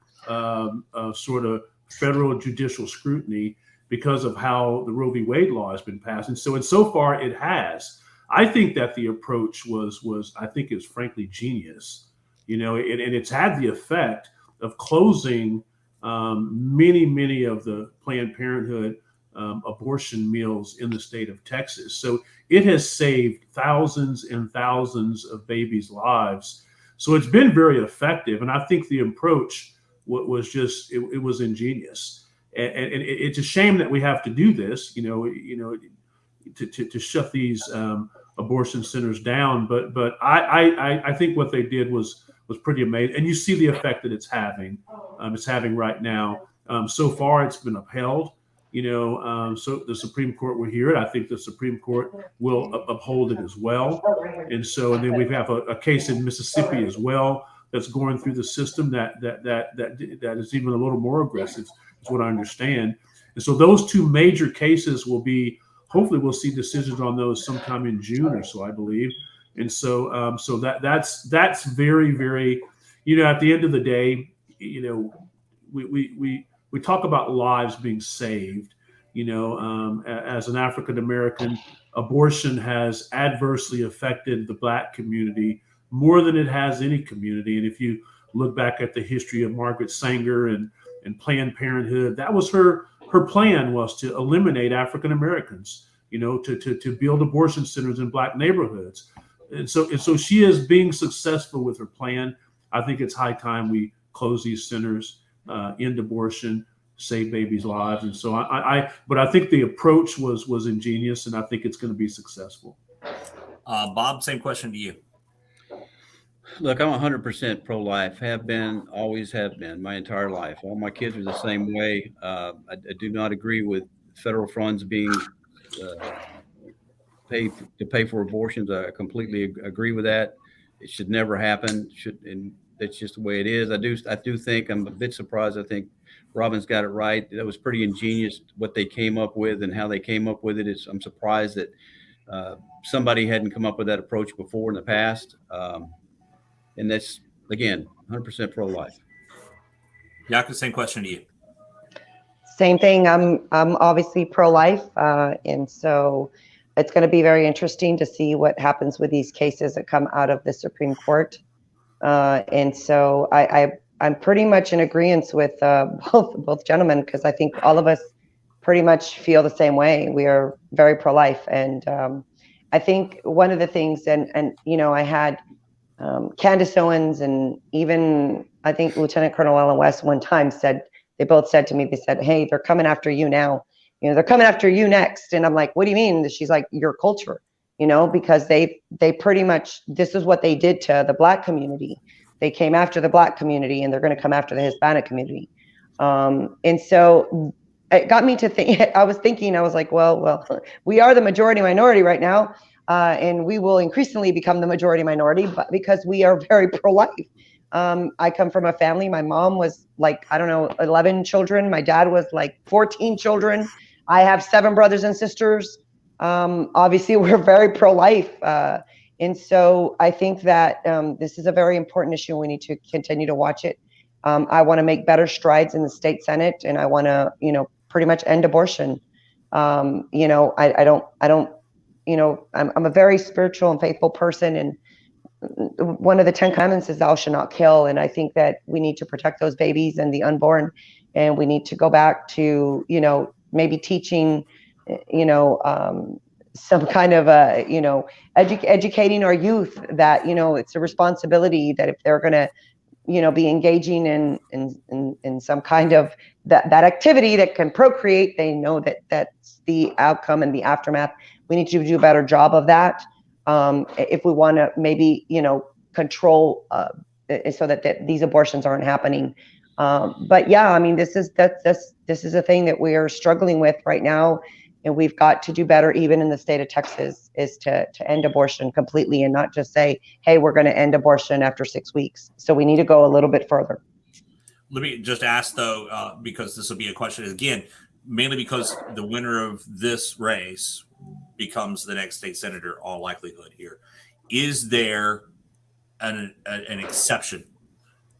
sort of federal judicial scrutiny because of how the Roe v. Wade law has been passed. And so far it has. I think that the approach was I think is frankly genius, and it's had the effect of closing many of the Planned Parenthood abortion mills in the state of Texas. So it has saved thousands and thousands of babies' lives. So it's been very effective. And I think the approach was just, it was ingenious. And it's a shame that we have to do this, to shut these abortion centers down. But I think what they did was pretty amazing. And you see the effect that it's having. It's having right now. So far, it's been upheld. So the Supreme Court will hear it. I think the Supreme Court will uphold it as well. And then we have a case in Mississippi as well that's going through the system that is even a little more aggressive, is what I understand. And so those 2 major cases will be, hopefully we'll see decisions on those sometime in June or so, I believe. And so that's very, very, at the end of the day, we talk about lives being saved. As an African American, abortion has adversely affected the Black community more than it has any community. And if you look back at the history of Margaret Sanger and Planned Parenthood, that was her plan, was to eliminate African Americans, to build abortion centers in Black neighborhoods. And so she is being successful with her plan. I think it's high time we close these centers, end abortion, save babies' lives. And so but I think the approach was ingenious, and I think it's going to be successful. Bob, same question to you. Look, I'm 100% pro-life, have been, always have been, my entire life. All my kids are the same way. I do not agree with federal funds being paid to pay for abortions. I completely agree with that. It should never happen. And that's just the way it is. I do think, I'm a bit surprised. I think Robin's got it right. That was pretty ingenious what they came up with and how they came up with it. I'm surprised that somebody hadn't come up with that approach before in the past. And that's, again, 100% pro-life. Bianca, same question to you. Same thing. I'm obviously pro-life, and so it's going to be very interesting to see what happens with these cases that come out of the Supreme Court. And so I'm pretty much in agreement with both gentlemen, because I think all of us pretty much feel the same way. We are very pro-life, and I think one of the things, and I had Candace Owens and even I think Lieutenant Colonel Ellen West one time they both said to me, they said, "Hey, they're coming after you now. They're coming after you next." And I'm like, "What do you mean?" She's like, "Your culture, because they pretty much, this is what they did to the Black community. They came after the Black community, and they're going to come after the Hispanic community." And so it got me to think. I was like, well, we are the majority minority right now. And we will increasingly become the majority minority, but because we are very pro-life. I come from a family. My mom was like, 11 children. My dad was like 14 children. I have 7 brothers and sisters. Obviously, we're very pro-life. And so I think that this is a very important issue. We need to continue to watch it. I want to make better strides in the state Senate, and I want to, pretty much end abortion. I'm a very spiritual and faithful person, and one of the 10 commandments is thou shalt not kill. And I think that we need to protect those babies and the unborn, and we need to go back to, maybe teaching, some kind of educating our youth that, it's a responsibility that if they're going to, be engaging in some kind of that activity that can procreate, they know that that's the outcome and the aftermath. We need to do a better job of that. If we want to maybe, control so that these abortions aren't happening. But yeah, this is a thing that we are struggling with right now, and we've got to do better, even in the state of Texas, is to end abortion completely and not just say, hey, we're going to end abortion after 6 weeks. So we need to go a little bit further. Let me just ask, though, because this will be a question again, mainly because the winner of this race becomes the next state senator, all likelihood here. Is there an exception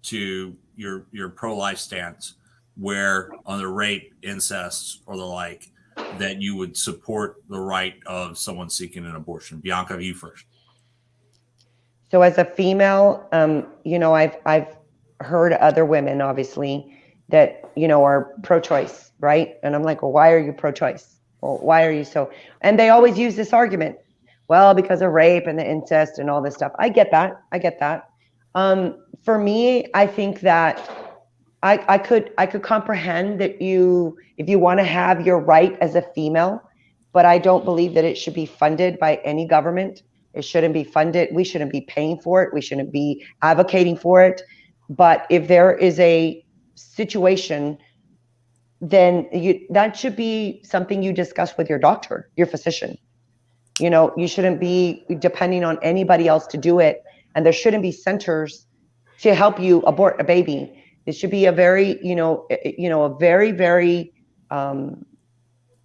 to your pro-life stance where on the rape, incest, or the like, that you would support the right of someone seeking an abortion? Bianca, you first. So as a female, I've heard other women, obviously, that, are pro-choice, right? And I'm like, well, why are you pro-choice? Well, why are you so? And they always use this argument. Well, because of rape and the incest and all this stuff. I get that. For me, I think that I could comprehend that if you want to have your right as a female, but I don't believe that it should be funded by any government. It shouldn't be funded. We shouldn't be paying for it. We shouldn't be advocating for it. But if there is a situation, then that should be something you discuss with your doctor, your physician. You shouldn't be depending on anybody else to do it. And there shouldn't be centers to help you abort a baby. It should be a very, a very, very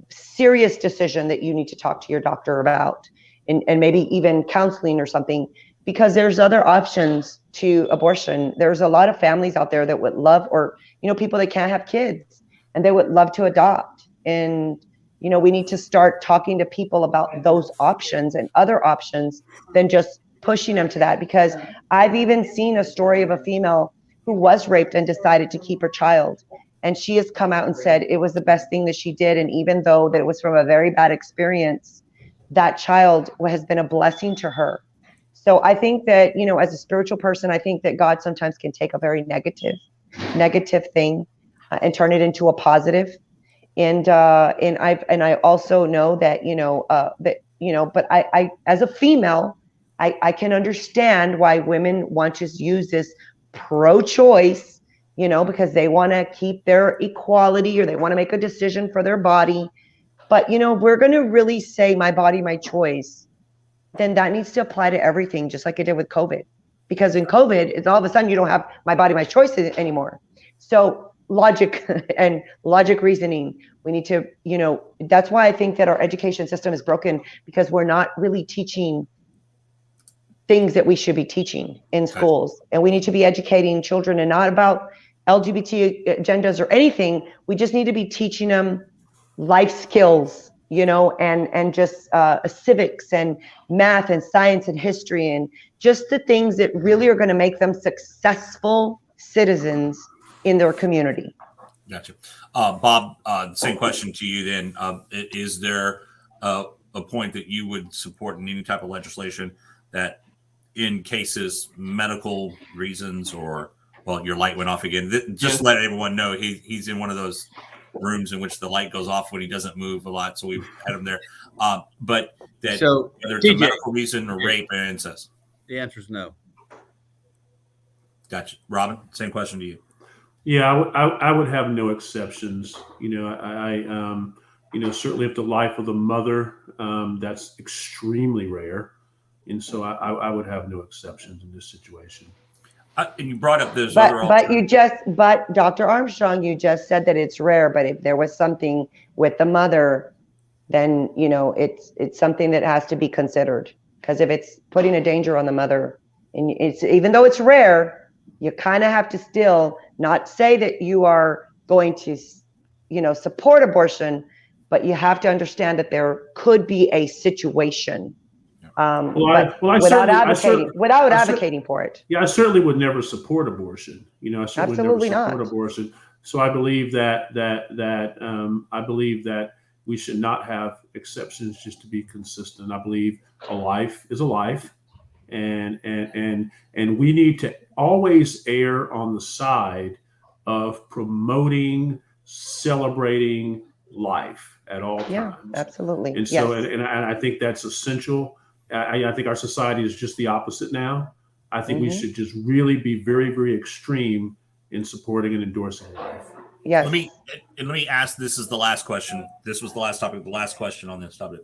serious decision that you need to talk to your doctor about, and maybe even counseling or something, because there's other options to abortion. There's a lot of families out there that would love, or, people that can't have kids and they would love to adopt. And, we need to start talking to people about those options and other options than just pushing them to that. Because I've even seen a story of a female who was raped and decided to keep her child. And she has come out and said it was the best thing that she did. And even though that it was from a very bad experience, that child has been a blessing to her. So I think that, as a spiritual person, I think that God sometimes can take a very negative negative thing and turn it into a positive. And I also know that, but I as a female, I can understand why women want to use this pro-choice, because they want to keep their equality, or they want to make a decision for their body. But, we're going to really say my body, my choice, then that needs to apply to everything, just like it did with COVID. Because in COVID, it's all of a sudden you don't have my body, my choice anymore. So logic and logic reasoning, we need to, that's why I think that our education system is broken, because we're not really teaching things that we should be teaching in schools. And we need to be educating children, and not about LGBT agendas or anything. We just need to be teaching them life skills, and just civics and math and science and history, and just the things that really are going to make them successful citizens in their community. Gotcha. Bob, same question to you then. Is there a point that you would support in any type of legislation that in cases, medical reasons, or, well, your light went off again. Just let everyone know he's in one of those rooms in which the light goes off when he doesn't move a lot. So we've had him there. But that whether it's a medical reason or rape or incest. The answer is no. Gotcha. Robin, same question to you. Yeah, I would have no exceptions. Certainly if the life of the mother, that's extremely rare. And so I would have no exceptions in this situation. And you brought up this but Dr. Armstrong, you just said that it's rare, but if there was something with the mother, then, it's something that has to be considered, because if it's putting a danger on the mother, and it's, even though it's rare, you kind of have to still not say that you are going to, support abortion, but you have to understand that there could be a situation. Without advocating for it. Yeah, I certainly would never support abortion. I certainly Absolutely would never support not. abortion. So I believe that we should not have exceptions, just to be consistent. I believe a life is a life, and we need to always err on the side of promoting, celebrating life at all times. Yeah, absolutely. And so, and I think that's essential. I think our society is just the opposite now. I think we should just really be very, very extreme in supporting and endorsing life. Yes. Let me ask. This is the last question. This was the last topic. The last question on this topic.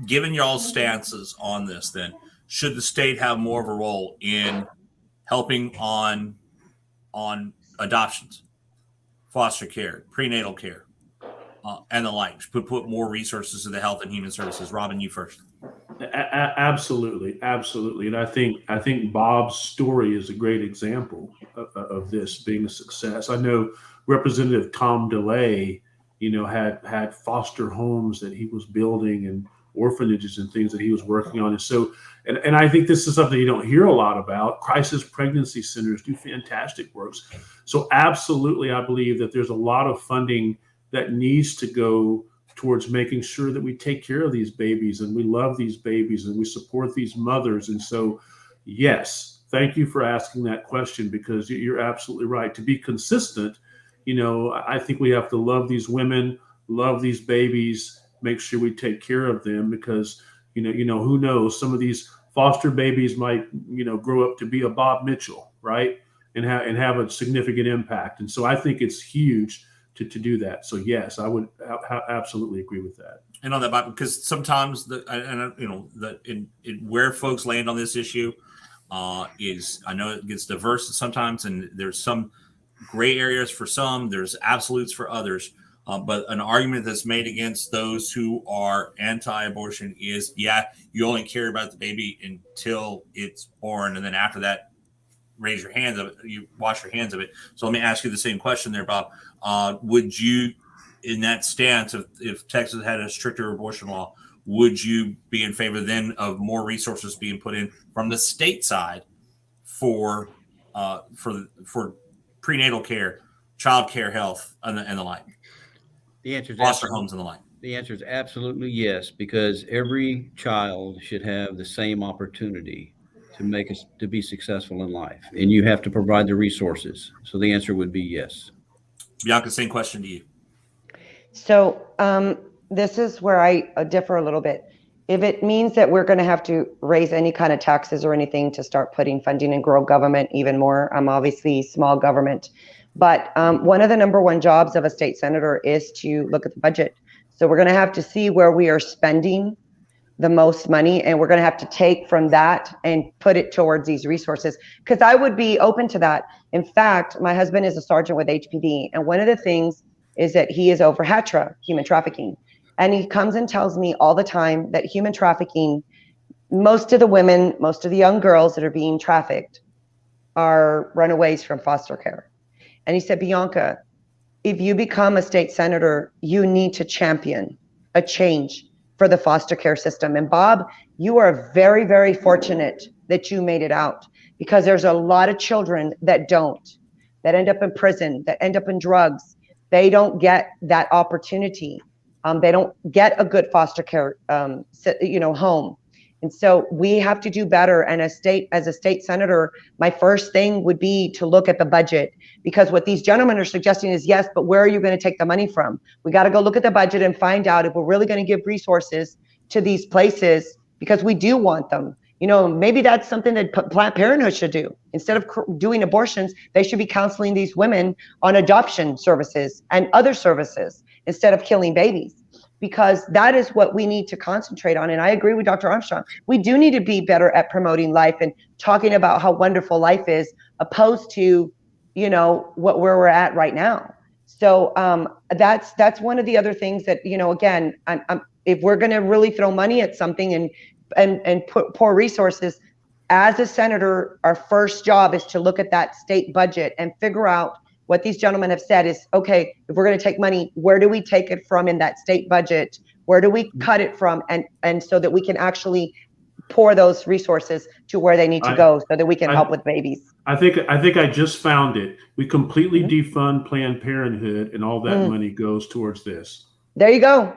Given y'all's stances on this, then should the state have more of a role in helping on adoptions, foster care, prenatal care, and the like? Put more resources to the Health and Human Services. Robin, you first. Absolutely, and I think Bob's story is a great example of this being a success. I know Representative Tom DeLay, had foster homes that he was building and orphanages and things that he was working on. And so, and I think this is something you don't hear a lot about. Crisis pregnancy centers do fantastic work. So absolutely, I believe that there's a lot of funding that needs to go towards making sure that we take care of these babies, and we love these babies, and we support these mothers. And so, yes, thank you for asking that question, because you're absolutely right. To be consistent, I think we have to love these women, love these babies, make sure we take care of them, because, who knows, some of these foster babies might, grow up to be a Bob Mitchell, right? And have a significant impact. And so I think it's huge to do that. So yes, I would absolutely agree with that. And on that, because sometimes where folks land on this issue is, I know it gets diverse sometimes, and there's some gray areas for some, there's absolutes for others. But an argument that's made against those who are anti-abortion is, you only care about the baby until it's born, and then after that, raise your hands of it, you wash your hands of it. So let me ask you the same question there, Bob. Would you, in that stance, if Texas had a stricter abortion law, would you be in favor then of more resources being put in from the state side for prenatal care, child care, health, and the like? The answer is foster homes and the like. The answer is absolutely yes, because every child should have the same opportunity to make us to be successful in life, and you have to provide the resources. So the answer would be yes. Bianca, same question to you. So this is where I differ a little bit. If it means that we're going to have to raise any kind of taxes or anything to start putting funding and grow government even more, I'm obviously small government. But one of the number one jobs of a state senator is to look at the budget. So we're going to have to see where we are spending the most money, and we're going to have to take from that and put it towards these resources, because I would be open to that. In fact, my husband is a sergeant with HPD, and one of the things is that he is over HATRA, human trafficking. And he comes and tells me all the time that human trafficking, most of the women, most of the young girls that are being trafficked are runaways from foster care. And he said, Bianca, if you become a state senator, you need to champion a change for the foster care system. And Bob, you are very, very fortunate that you made it out, because there's a lot of children that don't, that end up in prison, that end up in drugs. They don't get that opportunity. They don't get a good foster care, home. And so we have to do better. And as a state senator, my first thing would be to look at the budget, because what these gentlemen are suggesting is, yes, but where are you going to take the money from? We got to go look at the budget and find out if we're really going to give resources to these places, because we do want them. Maybe that's something that Planned Parenthood should do. Instead of doing abortions, they should be counseling these women on adoption services and other services instead of killing babies, because that is what we need to concentrate on. And I agree with Dr. Armstrong. We do need to be better at promoting life and talking about how wonderful life is, opposed to, where we're at right now. So that's one of the other things that, again, if we're going to really throw money at something and pour resources, as a senator, our first job is to look at that state budget and figure out what these gentlemen have said is, okay, if we're going to take money, where do we take it from in that state budget? Where do we cut it from? And so that we can actually pour those resources to where they need to go, so that we can help with babies. I think I just found it. We completely defund Planned Parenthood, and all that money goes towards this. There you go.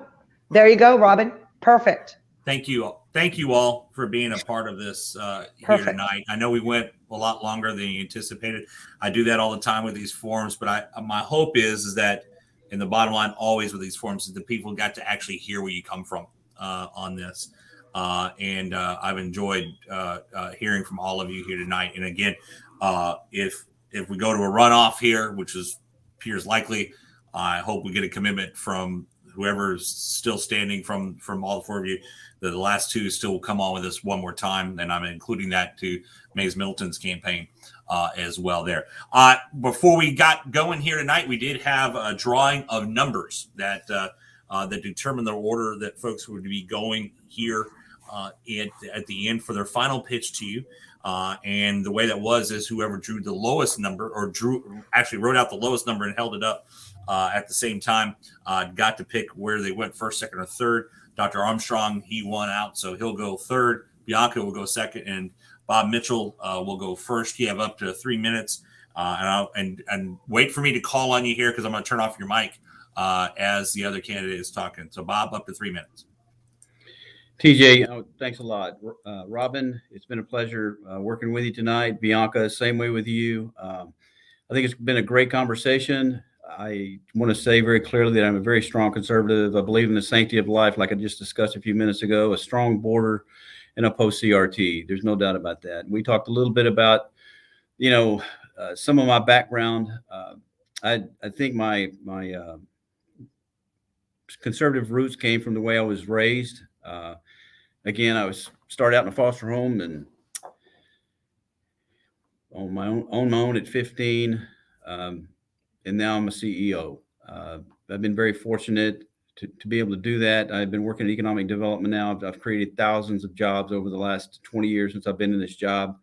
There you go, Robin. Perfect. Thank you. Thank you all for being a part of this here tonight. I know we went a lot longer than you anticipated. I do that all the time with these forums, but my hope is that, in the bottom line, always with these forums, is that people got to actually hear where you come from on this. And I've enjoyed hearing from all of you here tonight. And again, if we go to a runoff here, which appears likely, I hope we get a commitment from whoever's still standing from all four of you. The last two still will come on with us one more time, and I'm including that to Mayes Middleton's campaign as well there. Before we got going here tonight, we did have a drawing of numbers that determine the order that folks would be going here at the end for their final pitch to you. And the way that is whoever drew the lowest number, or actually wrote out the lowest number and held it up at the same time, got to pick where they went first, second, or third. Dr. Armstrong, he won out, so he'll go third. Bianca will go second, and Bob Mitchell will go first. You have up to 3 minutes, and wait for me to call on you here, because I'm going to turn off your mic as the other candidate is talking. So, Bob, up to 3 minutes. TJ, thanks a lot. Robin, it's been a pleasure working with you tonight. Bianca, same way with you. I think it's been a great conversation. I want to say very clearly that I'm a very strong conservative. I believe in the sanctity of life, like I just discussed a few minutes ago, a strong border, and a post-CRT. There's no doubt about that. We talked a little bit about, some of my background. I think my conservative roots came from the way I was raised. Again, I started out in a foster home and on my own at 15. And now I'm a CEO. I've been very fortunate to be able to do that. I've been working in economic development now. I've created thousands of jobs over the last 20 years since I've been in this job.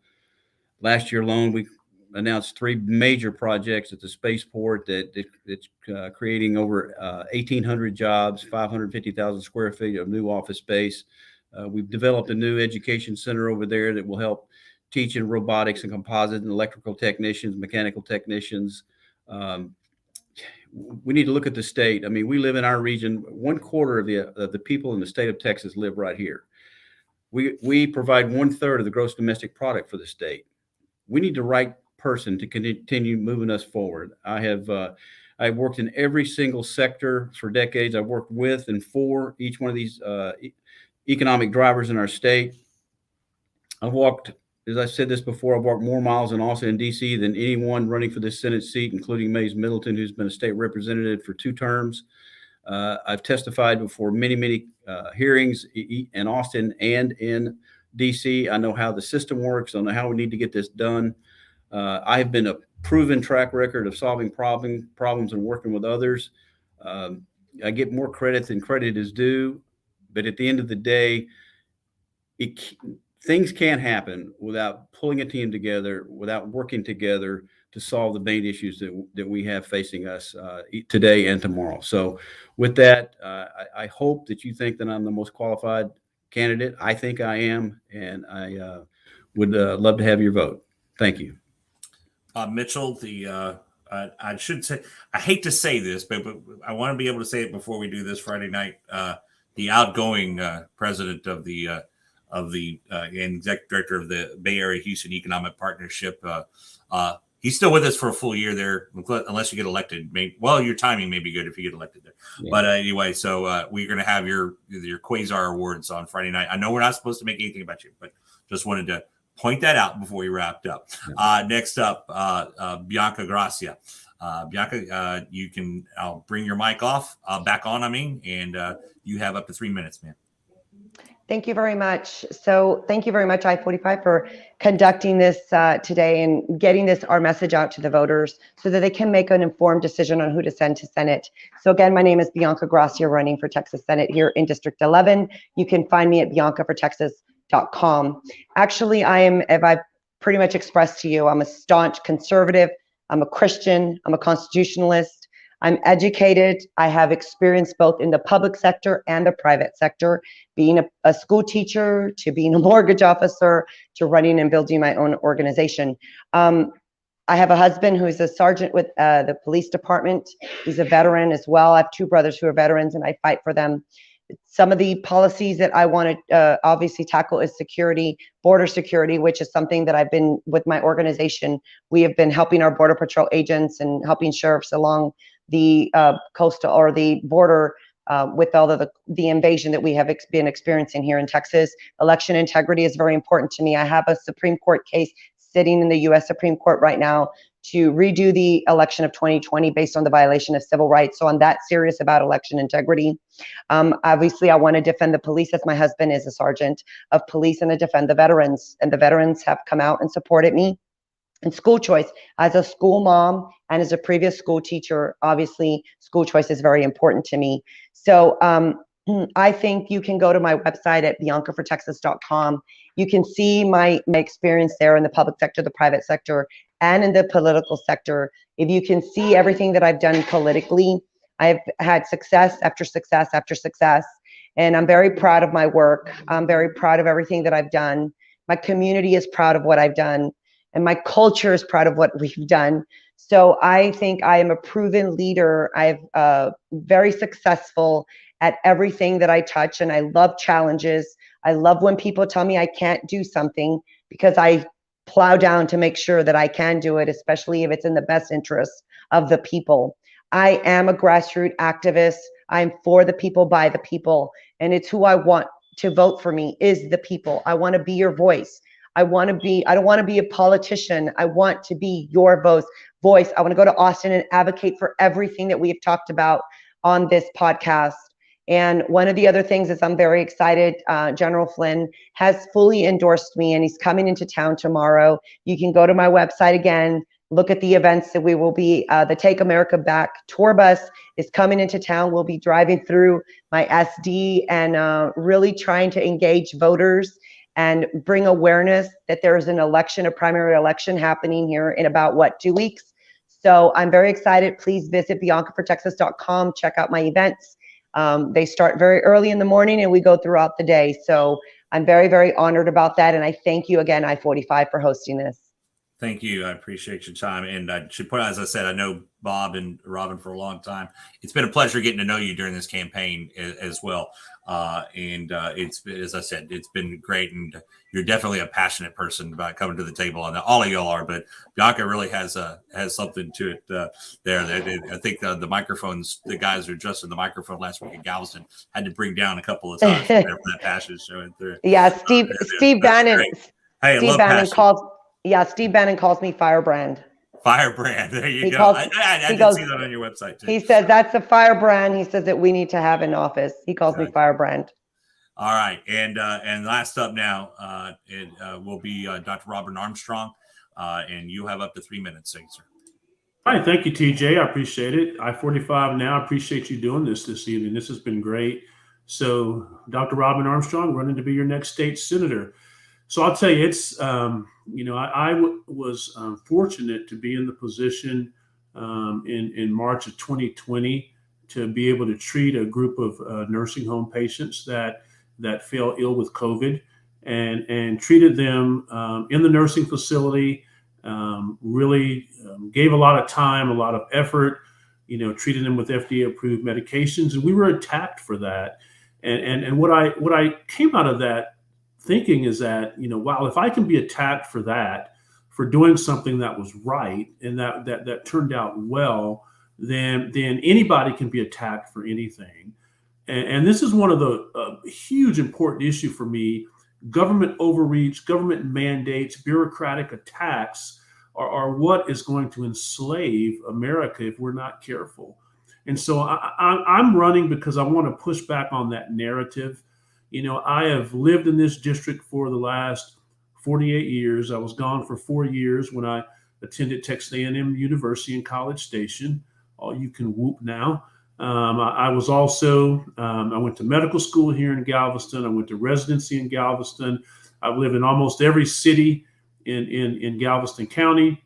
Last year alone, we announced 3 major projects at the spaceport that's creating over 1,800 jobs, 550,000 square feet of new office space. We've developed a new education center over there that will help teach in robotics and composite and electrical technicians, mechanical technicians. We need to look at the state. I mean, we live in our region. 1/4 of the people in the state of Texas live right here. We provide 1/3 of the gross domestic product for the state. We need the right person to continue moving us forward. I've worked in every single sector for decades. I've worked with and for each one of these economic drivers in our state. I've walked, as I said this before, I've walked more miles in Austin and DC than anyone running for this Senate seat, including Mayes Middleton, who's been a state representative for 2 terms. I've testified before many hearings in Austin and in DC. I know how the system works. I know how we need to get this done. I have been a proven track record of solving problems and working with others. I get more credit than credit is due, but at the end of the day, things can't happen without pulling a team together, without working together to solve the main issues that we have facing us today and tomorrow. So with that, I hope that you think that I'm the most qualified candidate. I think I am, and I would love to have your vote. Thank you. Mitchell, I should say, I hate to say this, but I want to be able to say it before we do this Friday night. The outgoing president of the executive director of the Bay Area Houston Economic Partnership, he's still with us for a full year there, unless you get elected. Well, your timing may be good if you get elected there. Yeah. But anyway, so we're going to have your Quasar Awards on Friday night. I know we're not supposed to make anything about you, but just wanted to point that out before we wrapped up. Next up, Bianca Gracia. Bianca, I'll bring your mic back on, and you have up to 3 minutes, man. Thank you very much. So thank you very much, I-45, for conducting this today and getting our message out to the voters so that they can make an informed decision on who to send to Senate. So again, my name is Bianca Gracia, running for Texas Senate here in District 11. You can find me at biancafortexas.com. Actually, if I've pretty much expressed to you, I'm a staunch conservative. I'm a Christian. I'm a constitutionalist. I'm educated. I have experience both in the public sector and the private sector, being a school teacher, to being a mortgage officer, to running and building my own organization. I have a husband who is a sergeant with the police department. He's a veteran as well. I have 2 brothers who are veterans, and I fight for them. Some of the policies that I want to obviously tackle is security, border security, which is something that I've been with my organization. We have been helping our Border Patrol agents and helping sheriffs along the coastal or the border with all of the invasion that we have been experiencing here in Texas. Election integrity is very important to me. I have a Supreme Court case sitting in the U.S. Supreme Court right now to redo the election of 2020 based on the violation of civil rights. So I'm that serious about election integrity. Obviously, I want to defend the police, as my husband is a sergeant of police, and to defend the veterans. And the veterans have come out and supported me. And school choice, as a school mom and as a previous school teacher, obviously school choice is very important to me. So I think you can go to my website at biancafortexas.com. You can see my experience there in the public sector, the private sector, and in the political sector. If you can see everything that I've done politically, I've had success after success after success. And I'm very proud of my work. I'm very proud of everything that I've done. My community is proud of what I've done. And my culture is proud of what we've done. So I think I am a proven leader. I'm very successful at everything that I touch, and I love challenges. I love when people tell me I can't do something, because I plow down to make sure that I can do it, especially if it's in the best interest of the people. I am a grassroots activist. I'm for the people, by the people, and it's who I want to vote for me is the people. I want to be your voice. I don't want to be a politician. I want to be your voice. I want to go to Austin and advocate for everything that we have talked about on this podcast. And one of the other things is I'm very excited. General Flynn has fully endorsed me, and he's coming into town tomorrow. You can go to my website again, look at the events that we will be. The Take America Back tour bus is coming into town. We'll be driving through my SD and really trying to engage voters and bring awareness that there is a primary election happening here in about 2 weeks. So I'm very excited. Please visit biancafortexas.com. Check out my events. They start very early in the morning and we go throughout the day. So I'm very, very honored about that. And I thank you again, I-45, for hosting this. Thank you. I appreciate your time. And I should point out, as I said, I know Bob and Robin for a long time. It's been a pleasure getting to know you during this campaign as well. It's, as I said, it's been great. And you're definitely a passionate person about coming to the table. And all of y'all are, but Bianca really has something to it there. I think the microphones, the guys who adjusted the microphone last week in Galveston had to bring down a couple of times for that passion showing through. Yeah, Steve Bannon. Hey, Steve Bannon Steve Bannon calls me Firebrand. Firebrand. There you go. I did see that on your website too. He says that's a firebrand. He says that we need to have in office. He calls me Firebrand. All right, and last up now, it will be Dr. Robert Armstrong, and you have up to 3 minutes, sir. Hi, thank you, TJ. I appreciate it. I-45 now. I appreciate you doing this evening. This has been great. So, Dr. Robin Armstrong, running to be your next state senator. So I'll tell you, it's I was fortunate to be in the position in March of 2020 to be able to treat a group of nursing home patients that fell ill with COVID, and treated them in the nursing facility. Really gave a lot of time, a lot of effort. Treated them with FDA-approved medications, and we were attacked for that. And what I came out of that thinking is that, wow, if I can be attacked for that, for doing something that was right and that turned out well, then anybody can be attacked for anything. And this is one of the huge important issue for me. Government overreach, government mandates, bureaucratic attacks are what is going to enslave America if we're not careful. And so I'm running because I want to push back on that narrative. I have lived in this district for the last 48 years. I was gone for 4 years when I attended Texas A&M University in College Station. Oh, you can whoop now. I was also, I went to medical school here in Galveston. I went to residency in Galveston. I've lived in almost every city in Galveston County.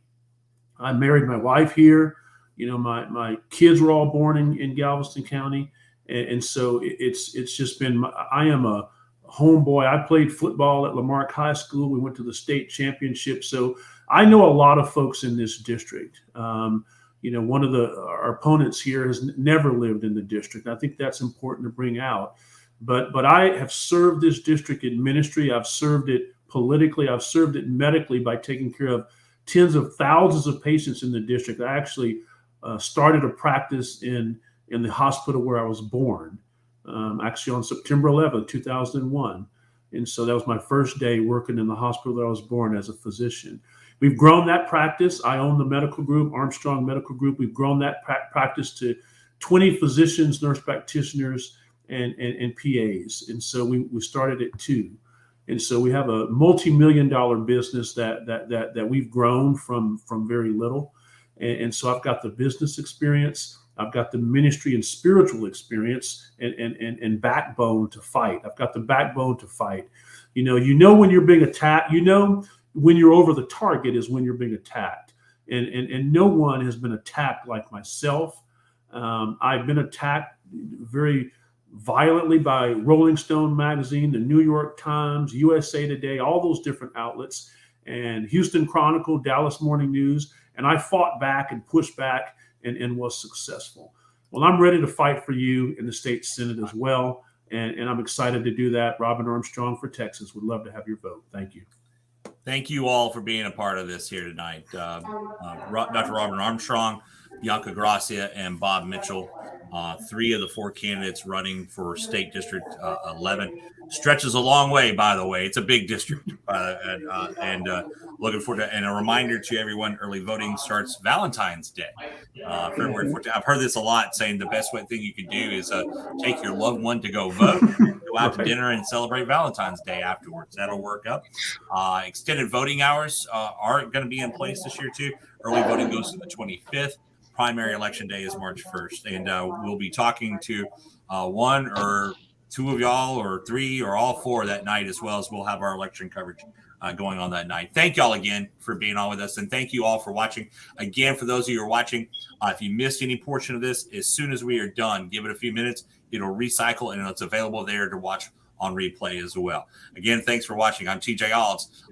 I married my wife here. My kids were all born in Galveston County. And so it's just been, I am a homeboy. I played football at Lamarck High School. We went to the state championship. So I know a lot of folks in this district. One of our opponents here has never lived in the district. I think that's important to bring out. But I have served this district in ministry. I've served it politically. I've served it medically by taking care of tens of thousands of patients in the district. I actually started a practice in the hospital where I was born, actually on September 11th, 2001. And so that was my first day working in the hospital that I was born as a physician. We've grown that practice. I own the medical group, Armstrong Medical Group. We've grown that practice to 20 physicians, nurse practitioners, and PAs. And so we started at 2. And so we have a multi-million-dollar business that we've grown from very little. And so I've got the business experience. I've got the ministry and spiritual experience and backbone to fight. I've got the backbone to fight. When you're being attacked, when you're over the target is when you're being attacked. And no one has been attacked like myself. I've been attacked very violently by Rolling Stone magazine, the New York Times, USA Today, all those different outlets, and Houston Chronicle, Dallas Morning News. And I fought back and pushed back and was successful. Well, I'm ready to fight for you in the state Senate as well. And I'm excited to do that. Robin Armstrong for Texas. Would love to have your vote. Thank you. Thank you all for being a part of this here tonight. Dr. Robin Armstrong, Bianca Gracia, and Bob Mitchell, 3 of the 4 candidates running for State District 11. Stretches a long way, by the way. It's a big district. Looking forward to, and a reminder to everyone, early voting starts Valentine's Day, February 14th. I've heard this a lot, saying the best thing you can do is take your loved one to go vote, go out to dinner and celebrate Valentine's Day afterwards. That'll work up. Extended voting hours are going to be in place this year too. Early voting goes to the 25th. Primary election day is March 1st. And we'll be talking to 1 or 2 of y'all, or 3 or all 4 that night, as well as we'll have our election coverage going on that night. Thank y'all again for being on with us. And thank you all for watching. Again, for those of you who are watching, if you missed any portion of this, as soon as we are done, give it a few minutes. It'll recycle and it's available there to watch on replay as well. Again, thanks for watching. I'm TJ Olds.